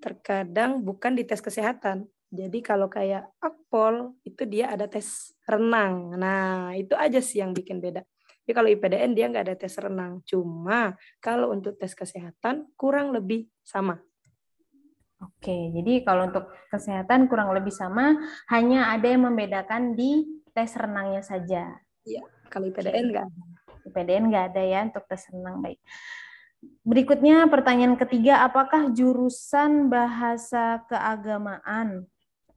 terkadang bukan di tes kesehatan. Jadi kalau kayak Akpol, itu dia ada tes renang. Nah, itu aja sih yang bikin beda. Tapi kalau IPDN dia nggak ada tes renang. Cuma kalau untuk tes kesehatan kurang lebih sama. Oke, jadi kalau untuk kesehatan kurang lebih sama, hanya ada yang membedakan di tes renangnya saja. Iya, kalau IPDN nggak ada. IPDN nggak ada ya untuk tes renang, baik. Berikutnya pertanyaan ketiga, apakah jurusan bahasa keagamaan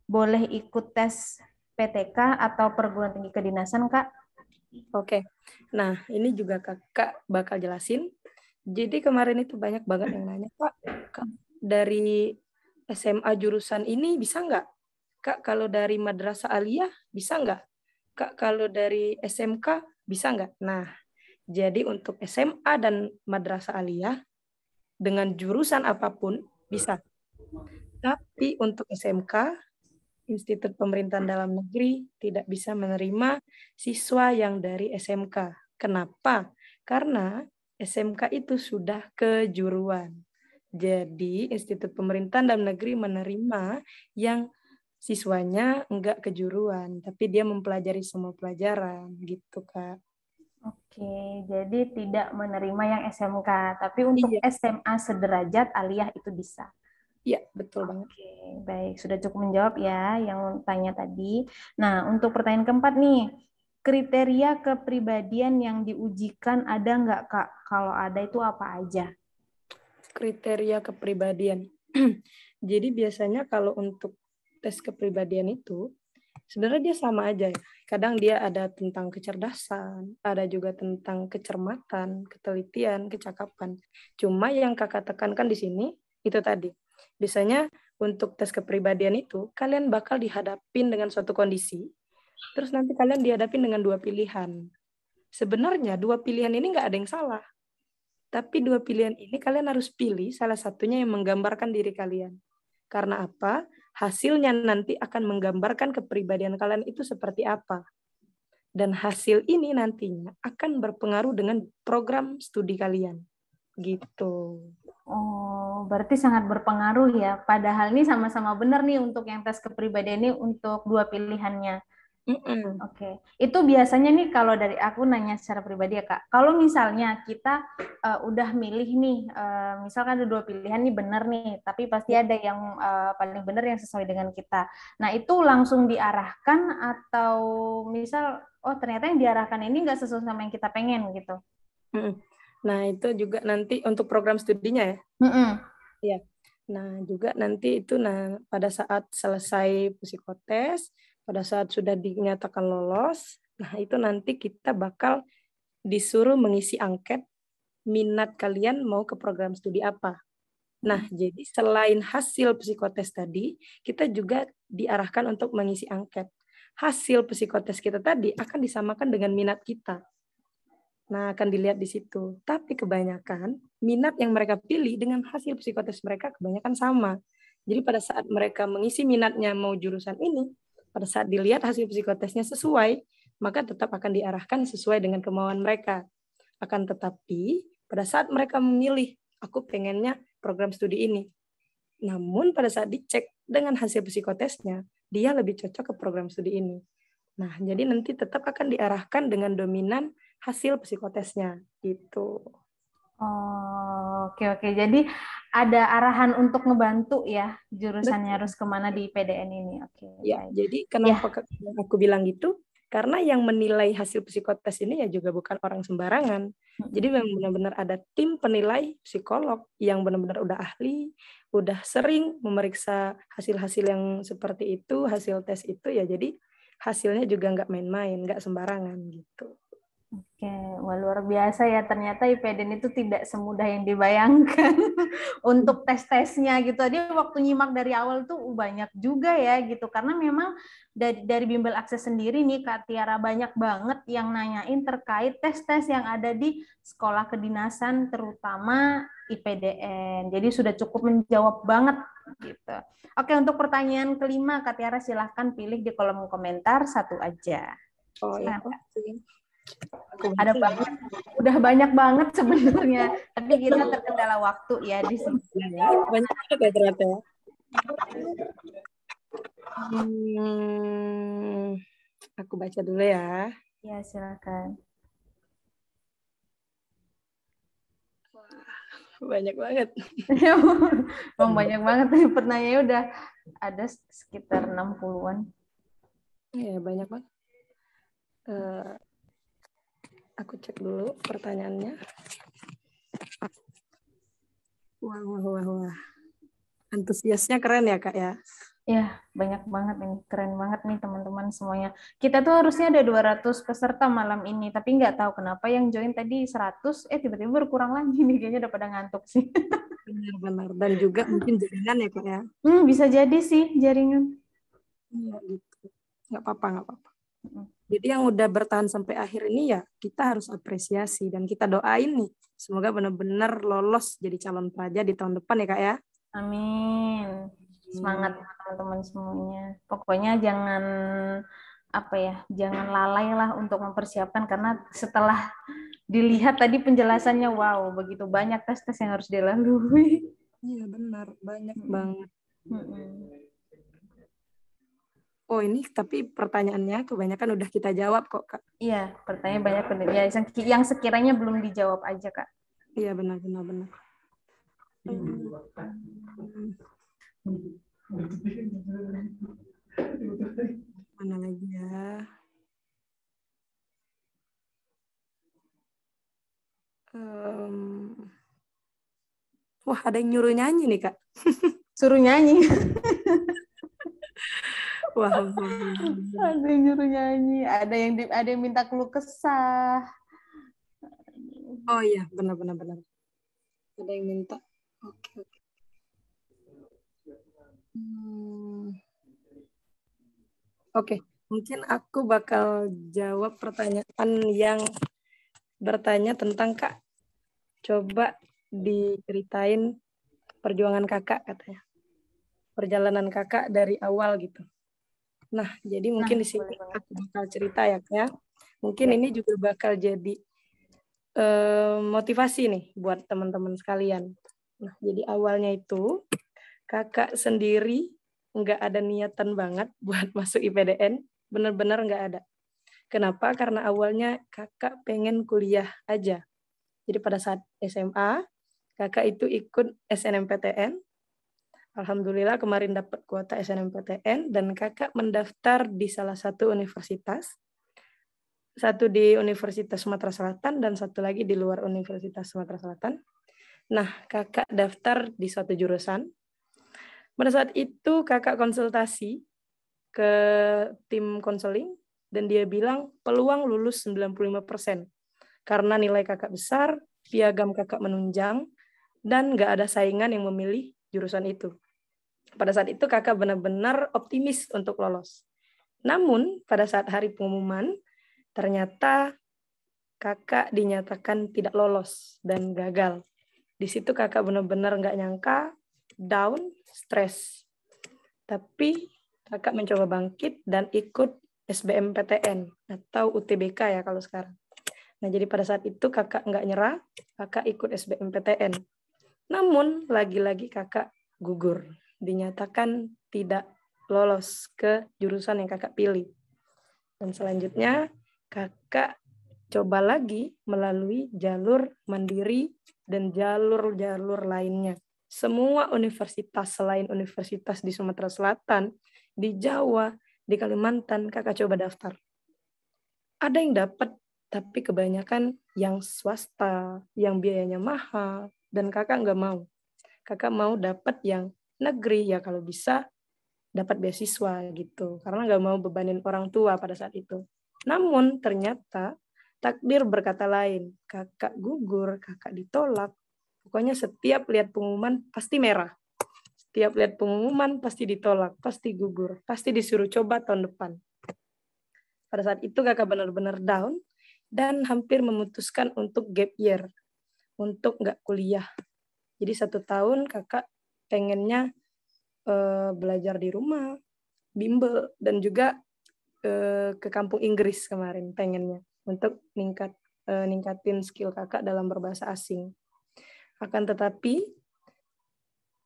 boleh ikut tes PTK atau perguruan tinggi kedinasan, Kak? Oke, nah ini juga kakak bakal jelasin. Jadi kemarin itu banyak banget yang nanya, Pak, dari SMA jurusan ini bisa nggak? Kak, kalau dari Madrasah Aliyah bisa nggak? Kak, kalau dari SMK bisa nggak? Nah, jadi untuk SMA dan Madrasah Aliyah, dengan jurusan apapun bisa. Tapi untuk SMK, Institut Pemerintahan Dalam Negeri tidak bisa menerima siswa yang dari SMK. Kenapa? Karena SMK itu sudah kejuruan. Jadi Institut Pemerintahan Dalam Negeri menerima yang siswanya enggak kejuruan, tapi dia mempelajari semua pelajaran gitu, Kak. Oke, jadi tidak menerima yang SMK, tapi untuk SMA sederajat aliyah itu bisa. Iya, betul banget. Oke, baik. Sudah cukup menjawab ya yang tanya tadi. Nah, untuk pertanyaan keempat nih, kriteria kepribadian yang diujikan ada nggak, Kak? Kalau ada itu apa aja? Kriteria kepribadian. Jadi biasanya kalau untuk tes kepribadian itu, sebenarnya dia sama aja ya. Kadang dia ada tentang kecerdasan, ada juga tentang kecermatan, ketelitian, kecakapan. Cuma yang kakak tekankan di sini, itu tadi. Biasanya untuk tes kepribadian itu, kalian bakal dihadapin dengan suatu kondisi, terus nanti kalian dihadapin dengan 2 pilihan. Sebenarnya 2 pilihan ini nggak ada yang salah. Tapi 2 pilihan ini kalian harus pilih salah satunya yang menggambarkan diri kalian. Karena apa? Hasilnya nanti akan menggambarkan kepribadian kalian itu seperti apa. Dan hasil ini nantinya akan berpengaruh dengan program studi kalian. Gitu. Oh, berarti sangat berpengaruh ya. Padahal ini sama-sama benar nih untuk yang tes kepribadian ini untuk 2 pilihannya. Oke. Itu biasanya nih kalau dari aku nanya secara pribadi ya Kak. Kalau misalnya kita udah milih nih, misalkan ada 2 pilihan nih benar nih, tapi pasti ada yang paling benar yang sesuai dengan kita. Nah itu langsung diarahkan atau misal, oh ternyata yang diarahkan ini nggak sesuai sama yang kita pengen gitu. Nah, itu juga nanti untuk program studinya ya? Iya. Nah, juga nanti itu pada saat selesai psikotes, pada saat sudah dinyatakan lolos, nah itu nanti kita bakal disuruh mengisi angket minat kalian mau ke program studi apa. Nah, jadi selain hasil psikotes tadi, kita juga diarahkan untuk mengisi angket. Hasil psikotes kita tadi akan disamakan dengan minat kita. Nah, akan dilihat di situ. Tapi kebanyakan minat yang mereka pilih dengan hasil psikotes mereka kebanyakan sama. Jadi pada saat mereka mengisi minatnya mau jurusan ini, pada saat dilihat hasil psikotesnya sesuai, maka tetap akan diarahkan sesuai dengan kemauan mereka. Akan tetapi, pada saat mereka memilih, aku pengennya program studi ini. Namun pada saat dicek dengan hasil psikotesnya, dia lebih cocok ke program studi ini. Nah, jadi nanti tetap akan diarahkan dengan dominan hasil psikotesnya gitu. Oh, oke. Jadi ada arahan untuk ngebantu ya jurusannya harus kemana di PDN ini. Oke. Ya, jadi kenapa aku bilang gitu? Karena yang menilai hasil psikotes ini ya juga bukan orang sembarangan. Jadi memang benar-benar ada tim penilai psikolog yang benar-benar udah ahli, udah sering memeriksa hasil-hasil yang seperti itu, hasil tes itu ya. Jadi hasilnya juga nggak main-main, nggak sembarangan gitu. Oke, wah luar biasa ya. Ternyata IPDN itu tidak semudah yang dibayangkan untuk tes-tesnya gitu. Dia waktu nyimak dari awal tuh banyak juga ya gitu. Karena memang dari Bimbel Akses sendiri nih Kak Tiara banyak banget yang nanyain terkait tes-tes yang ada di sekolah kedinasan terutama IPDN. Jadi sudah cukup menjawab banget gitu. Oke, untuk pertanyaan kelima Kak Tiara silahkan pilih di kolom komentar satu aja. Oh ya. Ada banget, udah banyak banget sebenarnya, tapi kita terkendala waktu ya di sini. Banyak banget ya ternyata. Aku baca dulu ya. Ya silakan. Banyak banget. Memang banyak banget nih pertanyaannya udah ada sekitar 60-an. Iya banyak banget. Aku cek dulu pertanyaannya. Wah. Antusiasnya keren ya, Kak ya? Ya, banyak banget ini. Keren banget nih teman-teman semuanya. Kita tuh harusnya ada 200 peserta malam ini, tapi nggak tahu kenapa yang join tadi 100, tiba-tiba berkurang lagi nih. Kayaknya udah pada ngantuk sih. Benar. Dan juga mungkin jaringan ya, Kak ya? Bisa jadi sih jaringan. Iya, gitu. Nggak apa-apa. Jadi yang udah bertahan sampai akhir ini ya kita harus apresiasi dan kita doain nih semoga benar-benar lolos jadi calon praja di tahun depan ya Kak ya. Amin. Semangat teman-teman semuanya. Pokoknya jangan jangan lalai lah untuk mempersiapkan karena setelah dilihat tadi penjelasannya wow begitu banyak tes-tes yang harus dilalui. Iya benar banyak banget. Oh ini tapi pertanyaannya kebanyakan udah kita jawab kok Kak. Iya, pertanyaan banyak ya, yang sekiranya belum dijawab aja Kak. Iya benar. Mana lagi ya? Wah ada yang nyuruh nyanyi nih Kak. Suruh nyanyi. Wah. Ada yang nyuruh nyanyi, ada yang minta keluh kesah. Oh iya, benar. Ada yang minta. Oke. Oke, mungkin aku bakal jawab pertanyaan yang bertanya tentang Kak. Coba diceritain perjuangan Kakak katanya. Perjalanan Kakak dari awal gitu. Nah, jadi mungkin di sini aku bakal cerita ya, Kak. Mungkin ini juga bakal jadi motivasi nih buat teman-teman sekalian. Nah, jadi awalnya itu Kakak sendiri nggak ada niatan banget buat masuk IPDN, benar-benar nggak ada. Kenapa? Karena awalnya Kakak pengen kuliah aja. Jadi pada saat SMA, Kakak itu ikut SNMPTN. Alhamdulillah kemarin dapat kuota SNMPTN dan Kakak mendaftar di salah satu universitas. Satu di Universitas Sumatera Selatan dan satu lagi di luar Universitas Sumatera Selatan. Nah, Kakak daftar di suatu jurusan. Pada saat itu Kakak konsultasi ke tim konseling dan dia bilang peluang lulus 95%. Karena nilai Kakak besar, piagam Kakak menunjang, dan nggak ada saingan yang memilih jurusan itu. Pada saat itu Kakak benar-benar optimis untuk lolos. Namun pada saat hari pengumuman, ternyata Kakak dinyatakan tidak lolos dan gagal. Di situ Kakak benar-benar nggak nyangka, down, stres. Tapi Kakak mencoba bangkit dan ikut SBMPTN atau UTBK ya kalau sekarang. Nah, jadi pada saat itu Kakak nggak nyerah, Kakak ikut SBMPTN. Namun, lagi-lagi Kakak gugur. Dinyatakan tidak lolos ke jurusan yang Kakak pilih. Dan selanjutnya, Kakak coba lagi melalui jalur mandiri dan jalur-jalur lainnya. Semua universitas selain universitas di Sumatera Selatan, di Jawa, di Kalimantan, Kakak coba daftar. Ada yang dapat, tapi kebanyakan yang swasta, yang biayanya mahal, dan Kakak nggak mau. Kakak mau dapat yang negeri, ya kalau bisa dapat beasiswa gitu. Karena nggak mau bebanin orang tua pada saat itu. Namun ternyata takdir berkata lain. Kakak gugur, Kakak ditolak. Pokoknya setiap lihat pengumuman pasti merah. Setiap lihat pengumuman pasti ditolak, pasti gugur, pasti disuruh coba tahun depan. Pada saat itu Kakak benar-benar down dan hampir memutuskan untuk gap year, untuk nggak kuliah. Jadi 1 tahun Kakak pengennya belajar di rumah, bimbel, dan juga ke kampung Inggris kemarin pengennya untuk ningkatin skill Kakak dalam berbahasa asing. Akan tetapi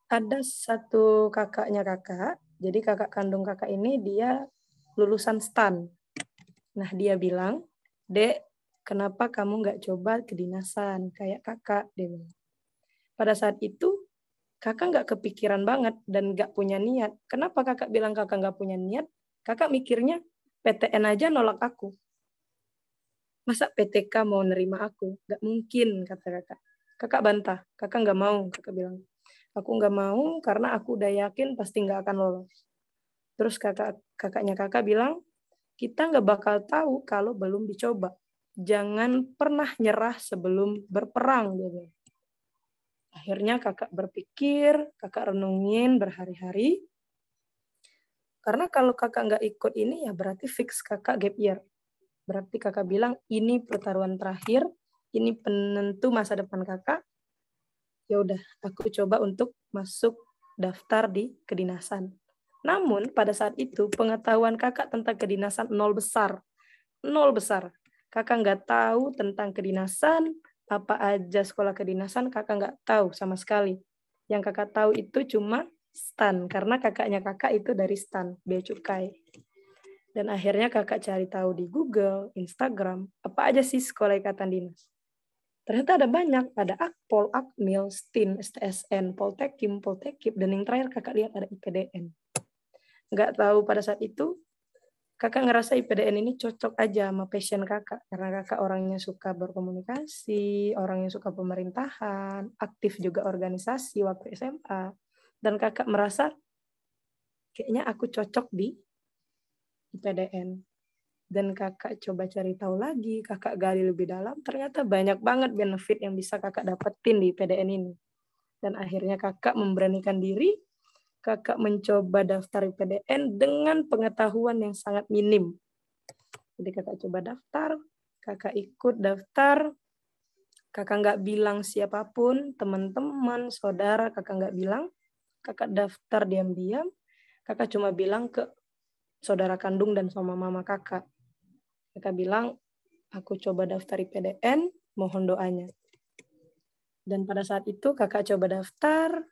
ada satu kakaknya Kakak, jadi kakak kandung Kakak ini dia lulusan STAN. Nah, dia bilang, "Dek, kenapa kamu nggak coba kedinasan kayak kakak?" Dia bilang. Pada saat itu, Kakak nggak kepikiran banget dan nggak punya niat. Kenapa Kakak bilang Kakak nggak punya niat? Kakak mikirnya, PTN aja nolak aku. Masa PTK mau nerima aku? Nggak mungkin, kata Kakak. Kakak bantah. Kakak nggak mau, Kakak bilang. Aku nggak mau karena aku udah yakin pasti nggak akan lolos. Terus kakaknya Kakak bilang, kita nggak bakal tahu kalau belum dicoba. Jangan pernah nyerah sebelum berperang. Dia bilang. Akhirnya Kakak berpikir, Kakak renungin berhari-hari. Karena kalau Kakak nggak ikut ini, ya berarti fix Kakak gap year. Berarti Kakak bilang, ini pertaruhan terakhir, ini penentu masa depan Kakak. Ya udah, aku coba untuk masuk daftar di kedinasan. Namun pada saat itu pengetahuan Kakak tentang kedinasan nol besar. Kakak nggak tahu tentang kedinasan, apa aja sekolah kedinasan Kakak nggak tahu sama sekali. Yang Kakak tahu itu cuma STAN, karena kakaknya Kakak itu dari STAN, Bea Cukai. Dan akhirnya Kakak cari tahu di Google, Instagram, apa aja sih sekolah ikatan dinas. Ternyata ada banyak, ada Akpol, Akmil, STIN, STSN, Poltekim, Poltekip, dan yang terakhir Kakak lihat ada IPDN. Nggak tahu pada saat itu, Kakak ngerasa IPDN ini cocok aja sama passion Kakak, karena Kakak orangnya suka berkomunikasi, orangnya suka pemerintahan, aktif juga organisasi waktu SMA, dan Kakak merasa, kayaknya aku cocok di IPDN. Dan Kakak coba cari tahu lagi, Kakak gali lebih dalam, ternyata banyak banget benefit yang bisa Kakak dapetin di PDN ini. Dan akhirnya Kakak memberanikan diri, kakak mencoba daftar IPDN dengan pengetahuan yang sangat minim. Jadi kakak coba daftar, kakak ikut daftar, kakak nggak bilang siapapun, teman-teman, saudara, kakak nggak bilang. Kakak daftar diam-diam, kakak cuma bilang ke saudara kandung dan sama mama kakak. Kakak bilang, aku coba daftar IPDN, mohon doanya. Dan pada saat itu kakak coba daftar,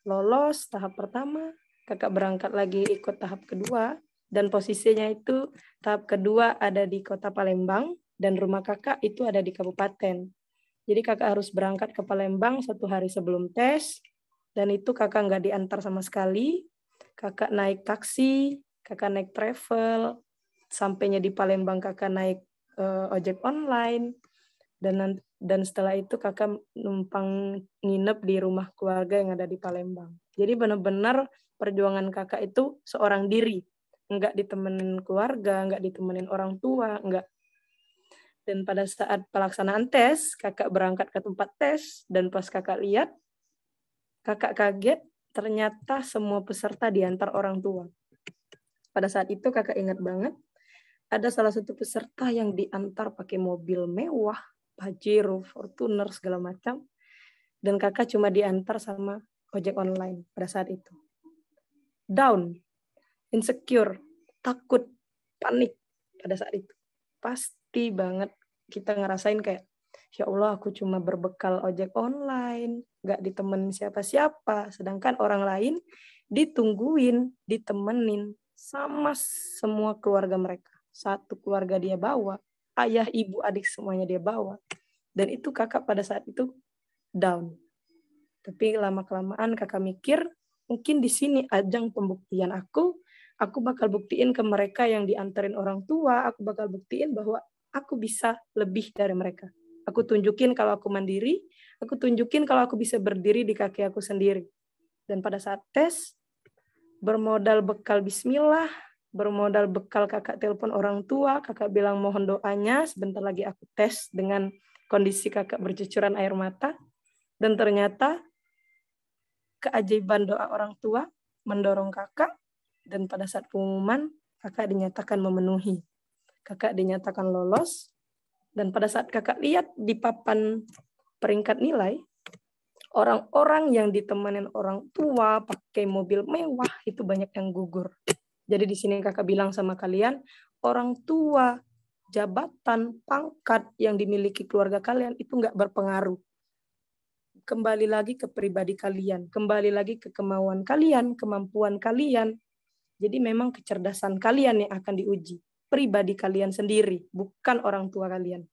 lolos tahap pertama, kakak berangkat lagi ikut tahap kedua, dan posisinya itu tahap kedua ada di kota Palembang, dan rumah kakak itu ada di kabupaten. Jadi kakak harus berangkat ke Palembang 1 hari sebelum tes, dan itu kakak nggak diantar sama sekali, kakak naik taksi, kakak naik travel, sampainya di Palembang kakak naik ojek online, dan setelah itu kakak numpang nginep di rumah keluarga yang ada di Palembang. Jadi benar-benar perjuangan kakak itu seorang diri, nggak ditemenin keluarga, nggak ditemenin orang tua, nggak. Dan pada saat pelaksanaan tes, kakak berangkat ke tempat tes, dan pas kakak lihat, kakak kaget, ternyata semua peserta diantar orang tua. Pada saat itu kakak ingat banget, ada salah satu peserta yang diantar pakai mobil mewah, Pajero, Fortuner, segala macam. Dan kakak cuma diantar sama ojek online pada saat itu. Down, insecure, takut, panik pada saat itu. Pasti banget kita ngerasain kayak, ya Allah aku cuma berbekal ojek online, gak ditemenin siapa-siapa. Sedangkan orang lain ditungguin, ditemenin sama semua keluarga mereka. Satu keluarga dia bawa, ayah, ibu, adik semuanya dia bawa. Dan itu kakak pada saat itu down. Tapi lama-kelamaan kakak mikir, mungkin di sini ajang pembuktian aku bakal buktiin ke mereka yang diantarin orang tua, aku bakal buktiin bahwa aku bisa lebih dari mereka. Aku tunjukin kalau aku mandiri, aku tunjukin kalau aku bisa berdiri di kaki aku sendiri. Dan pada saat tes, bermodal bekal bismillah, bermodal bekal kakak telepon orang tua, kakak bilang mohon doanya, sebentar lagi aku tes dengan kondisi kakak bercucuran air mata. Dan ternyata keajaiban doa orang tua mendorong kakak, dan pada saat pengumuman, kakak dinyatakan memenuhi. Kakak dinyatakan lolos, dan pada saat kakak lihat di papan peringkat nilai, orang-orang yang ditemenin orang tua pakai mobil mewah itu banyak yang gugur. Jadi di sini kakak bilang sama kalian, orang tua, jabatan, pangkat yang dimiliki keluarga kalian itu nggak berpengaruh. Kembali lagi ke pribadi kalian, kembali lagi ke kemauan kalian, kemampuan kalian. Jadi memang kecerdasan kalian yang akan diuji. Pribadi kalian sendiri, bukan orang tua kalian.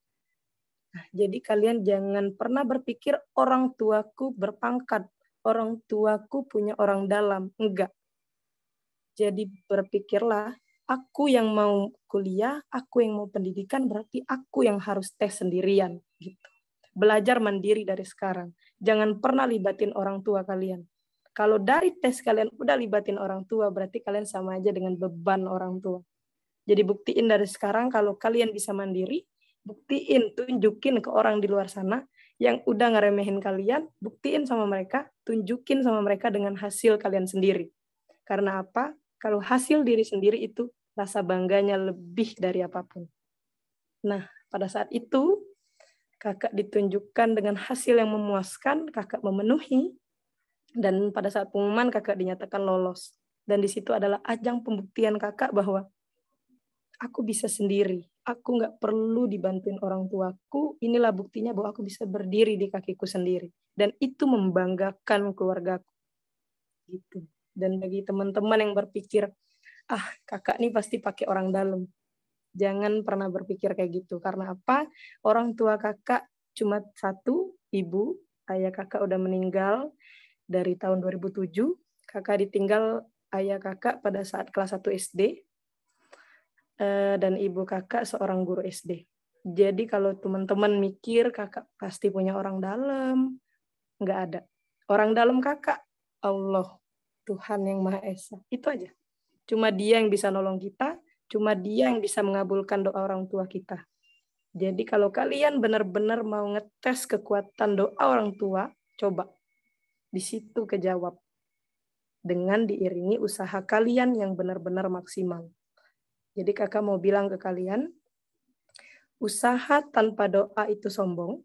Nah, jadi kalian jangan pernah berpikir orang tuaku berpangkat, orang tuaku punya orang dalam. Enggak. Jadi berpikirlah, aku yang mau kuliah, aku yang mau pendidikan, berarti aku yang harus tes sendirian. Gitu. Belajar mandiri dari sekarang. Jangan pernah libatin orang tua kalian. Kalau dari tes kalian udah libatin orang tua, berarti kalian sama aja dengan beban orang tua. Jadi buktiin dari sekarang kalau kalian bisa mandiri, buktiin, tunjukin ke orang di luar sana yang udah ngeremehin kalian, buktiin sama mereka, tunjukin sama mereka dengan hasil kalian sendiri. Karena apa? Kalau hasil diri sendiri itu rasa bangganya lebih dari apapun. Nah, pada saat itu, kakak ditunjukkan dengan hasil yang memuaskan, kakak memenuhi, dan pada saat pengumuman kakak dinyatakan lolos. Dan di situ adalah ajang pembuktian kakak bahwa aku bisa sendiri. Aku nggak perlu dibantuin orang tuaku. Inilah buktinya bahwa aku bisa berdiri di kakiku sendiri. Dan itu membanggakan keluargaku. Gitu. Dan bagi teman-teman yang berpikir, kakak nih pasti pakai orang dalam. Jangan pernah berpikir kayak gitu. Karena apa? Orang tua kakak cuma satu, ibu. Ayah kakak udah meninggal dari tahun 2007. Kakak ditinggal ayah kakak pada saat kelas 1 SD. Dan ibu kakak seorang guru SD. Jadi kalau teman-teman mikir kakak pasti punya orang dalam, nggak ada. Orang dalam kakak, Allah. Tuhan yang Maha Esa. Itu aja. Cuma dia yang bisa nolong kita, cuma dia yang bisa mengabulkan doa orang tua kita. Jadi kalau kalian benar-benar mau ngetes kekuatan doa orang tua, coba. Di situ kejawab. dengan diiringi usaha kalian yang benar-benar maksimal. Jadi kakak mau bilang ke kalian, usaha tanpa doa itu sombong,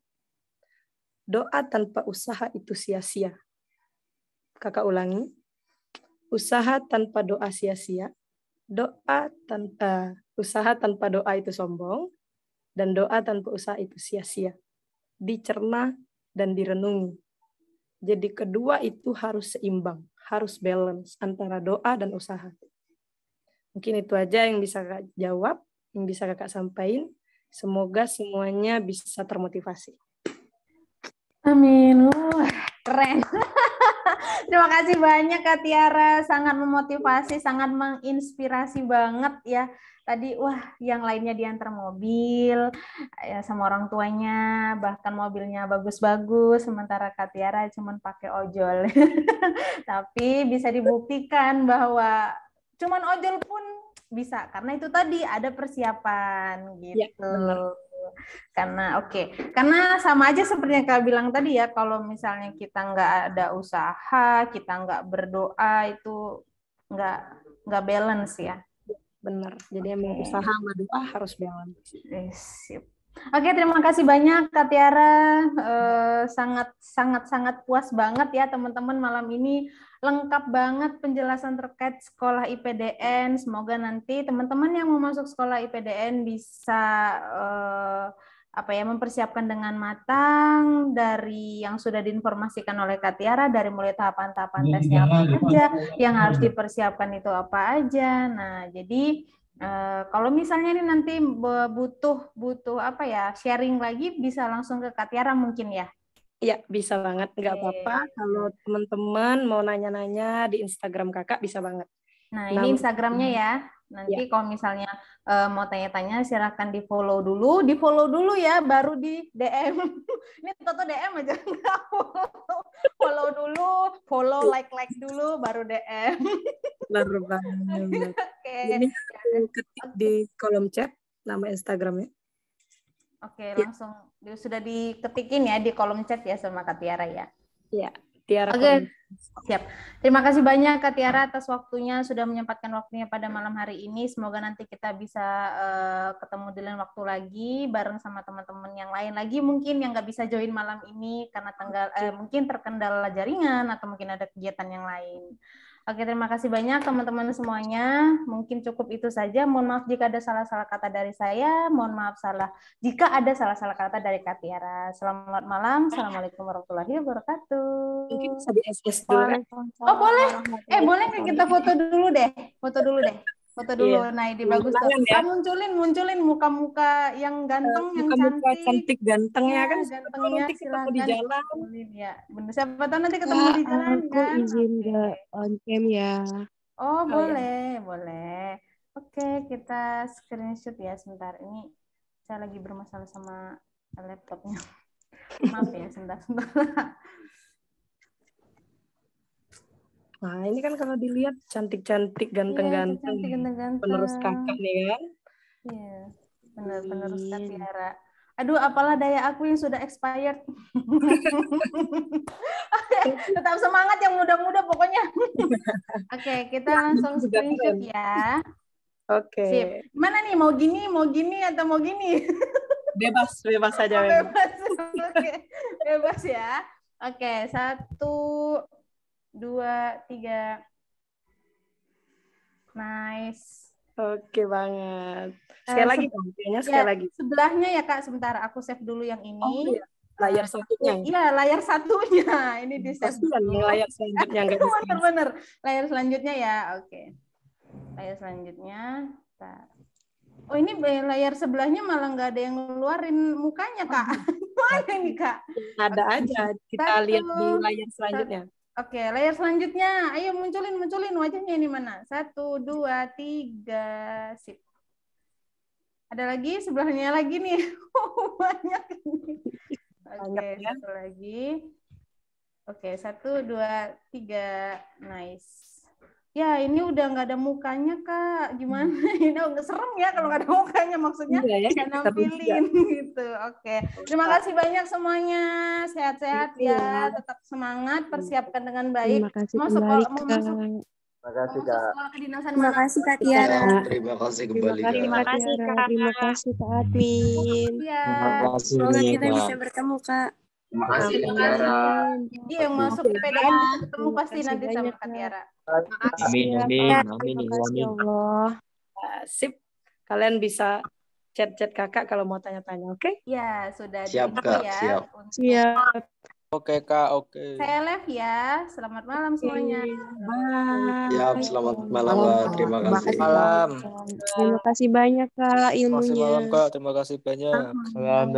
doa tanpa usaha itu sia-sia. Kakak ulangi, usaha tanpa doa sia-sia, usaha tanpa doa itu sombong, dan doa tanpa usaha itu sia-sia. Dicerna dan direnungi. Jadi kedua itu harus seimbang, harus balance antara doa dan usaha. Mungkin itu aja yang bisa kakak jawab, yang bisa kakak sampaikan. Semoga semuanya bisa termotivasi. Amin. Keren. Terima kasih banyak Kak Tiara, sangat memotivasi, sangat menginspirasi banget ya. Tadi yang lainnya diantar mobil ya sama orang tuanya, bahkan mobilnya bagus-bagus, sementara Kak Tiara cuma pakai ojol. Tapi bisa dibuktikan bahwa cuman ojol pun bisa, karena itu tadi ada persiapan gitu. Ya, benar. Karena sama aja seperti yang Kak bilang tadi ya, kalau misalnya kita nggak ada usaha, kita nggak berdoa, itu nggak balance ya. Benar. Jadi emang usaha sama doa harus balance. Sip. Oke, terima kasih banyak Kak Tiara. Sangat puas banget ya teman-teman, malam ini lengkap banget penjelasan terkait sekolah IPDN. Semoga nanti teman-teman yang mau masuk sekolah IPDN bisa mempersiapkan dengan matang dari yang sudah diinformasikan oleh Kak Tiara, dari mulai tahapan-tahapan tesnya apa aja, yang harus dipersiapkan itu apa aja. Nah, jadi kalau misalnya ini nanti butuh sharing lagi, bisa langsung ke Kak Tiara mungkin ya? Iya, bisa banget. Nggak apa-apa. Kalau teman-teman mau nanya-nanya di Instagram kakak, bisa banget. Nah, ini Instagramnya ya. Nanti kalau misalnya mau tanya-tanya, silakan di-follow dulu ya, baru di DM. Ini Toto DM aja. Follow dulu, like dulu, baru DM. Benar banget. Ini ketik di kolom chat nama Instagramnya. Oke, langsung sudah diketikin ya di kolom chat ya sama Kak Tiara ya. Iya, Tiara. Oke, siap. Terima kasih banyak Kak Tiara atas waktunya, sudah menyempatkan waktunya pada malam hari ini. Semoga nanti kita bisa ketemu di lain waktu lagi bareng sama teman-teman yang lain lagi mungkin yang nggak bisa join malam ini karena mungkin terkendala jaringan atau mungkin ada kegiatan yang lain. Oke, terima kasih banyak teman-teman semuanya. Mungkin cukup itu saja. Mohon maaf jika ada salah-salah kata dari saya. Mohon maaf jika ada salah-salah kata dari Kak Tiara. Selamat malam. Assalamualaikum warahmatullahi wabarakatuh. Mungkin bisa di SS dulu kan? Oh, boleh. Boleh nggak kita foto dulu deh? Foto dulu. Iya. Nah, ini bagus tuh. Ya. Munculin muka-muka yang ganteng, yang cantik. Gantengnya kan. Gantengnya nanti ketemu silakan di jalan. Ya, bener. Siapa tahu nanti ketemu di jalan aku kan. izin ke on cam ya. Oh, boleh. Oke, kita screenshot ya sebentar. Ini saya lagi bermasalah sama laptopnya. Maaf ya, sebentar. Nah, ini kan kalau dilihat cantik-cantik, ganteng-ganteng. Penerus kakak nih kan? Iya, benar penerus Kak Tiara. Aduh, apalah daya aku yang sudah expired. Tetap semangat yang muda-muda pokoknya. Oke, kita langsung screenshot ya. Oke. Sip. Gimana nih, mau gini atau mau gini? Bebas aja. Bebas. Oke. Bebas ya. Oke, 1, 2, 3. Nice. Oke banget. Sekali lagi lagi. Sebelahnya ya Kak, sebentar aku save dulu yang ini. Oh, iya. Layar satunya. Iya, layar satunya. Ini di save dulu. Layar selanjutnya enggak bisa. Bener. Layar selanjutnya ya. Oke. Layar selanjutnya. Oh, ini layar sebelahnya malah nggak ada yang ngeluarin mukanya, Kak. Mana nih, Kak? Ada aja. Kita lihat di layar selanjutnya. Oke, layar selanjutnya. Ayo munculin wajahnya ini mana? 1, 2, 3. Sip. Ada lagi sebelahnya lagi nih. Banyak ini. Oke, satu lagi. Oke, 1, 2, 3. Nice. Ya, ini udah nggak ada mukanya, Kak. Gimana? Ini udah serem ya kalau nggak ada mukanya, maksudnya nggak nampilin gitu. Oke. Terima kasih banyak semuanya. Sehat-sehat ya. Tetap semangat, persiapkan dengan baik. Terima kasih Mau kembali, sekolah, mau Kak. masuk Terima kasih, Kak. sekolah kedinasan Terima mana? kasih Kak Tiara. Terima kasih kembali, Kak. Terima kasih, Kak. Terima kasih, Kak Admin. Ya. Semoga kita bisa bertemu, Kak. Terima kasih, Kak Tiara. Dia yang masuk PDN bisa ketemu pasti nanti sama Kak Tiara. Amin, amin, amin, Terima kasih, amin. Allah. Sip. Kalian bisa chat-chat kakak kalau mau tanya-tanya, oke? Ya, sudah Siap, di-info Kak, ya. siap. Untuk- Siap. Oke, Kak, oke. Saya live ya. Selamat malam semuanya. Bye. Siap, selamat malam, Kak. Terima kasih. Malam. Terima kasih banyak, Kak, Masih ilmunya. malam, Kak. Terima kasih banyak. Salam dari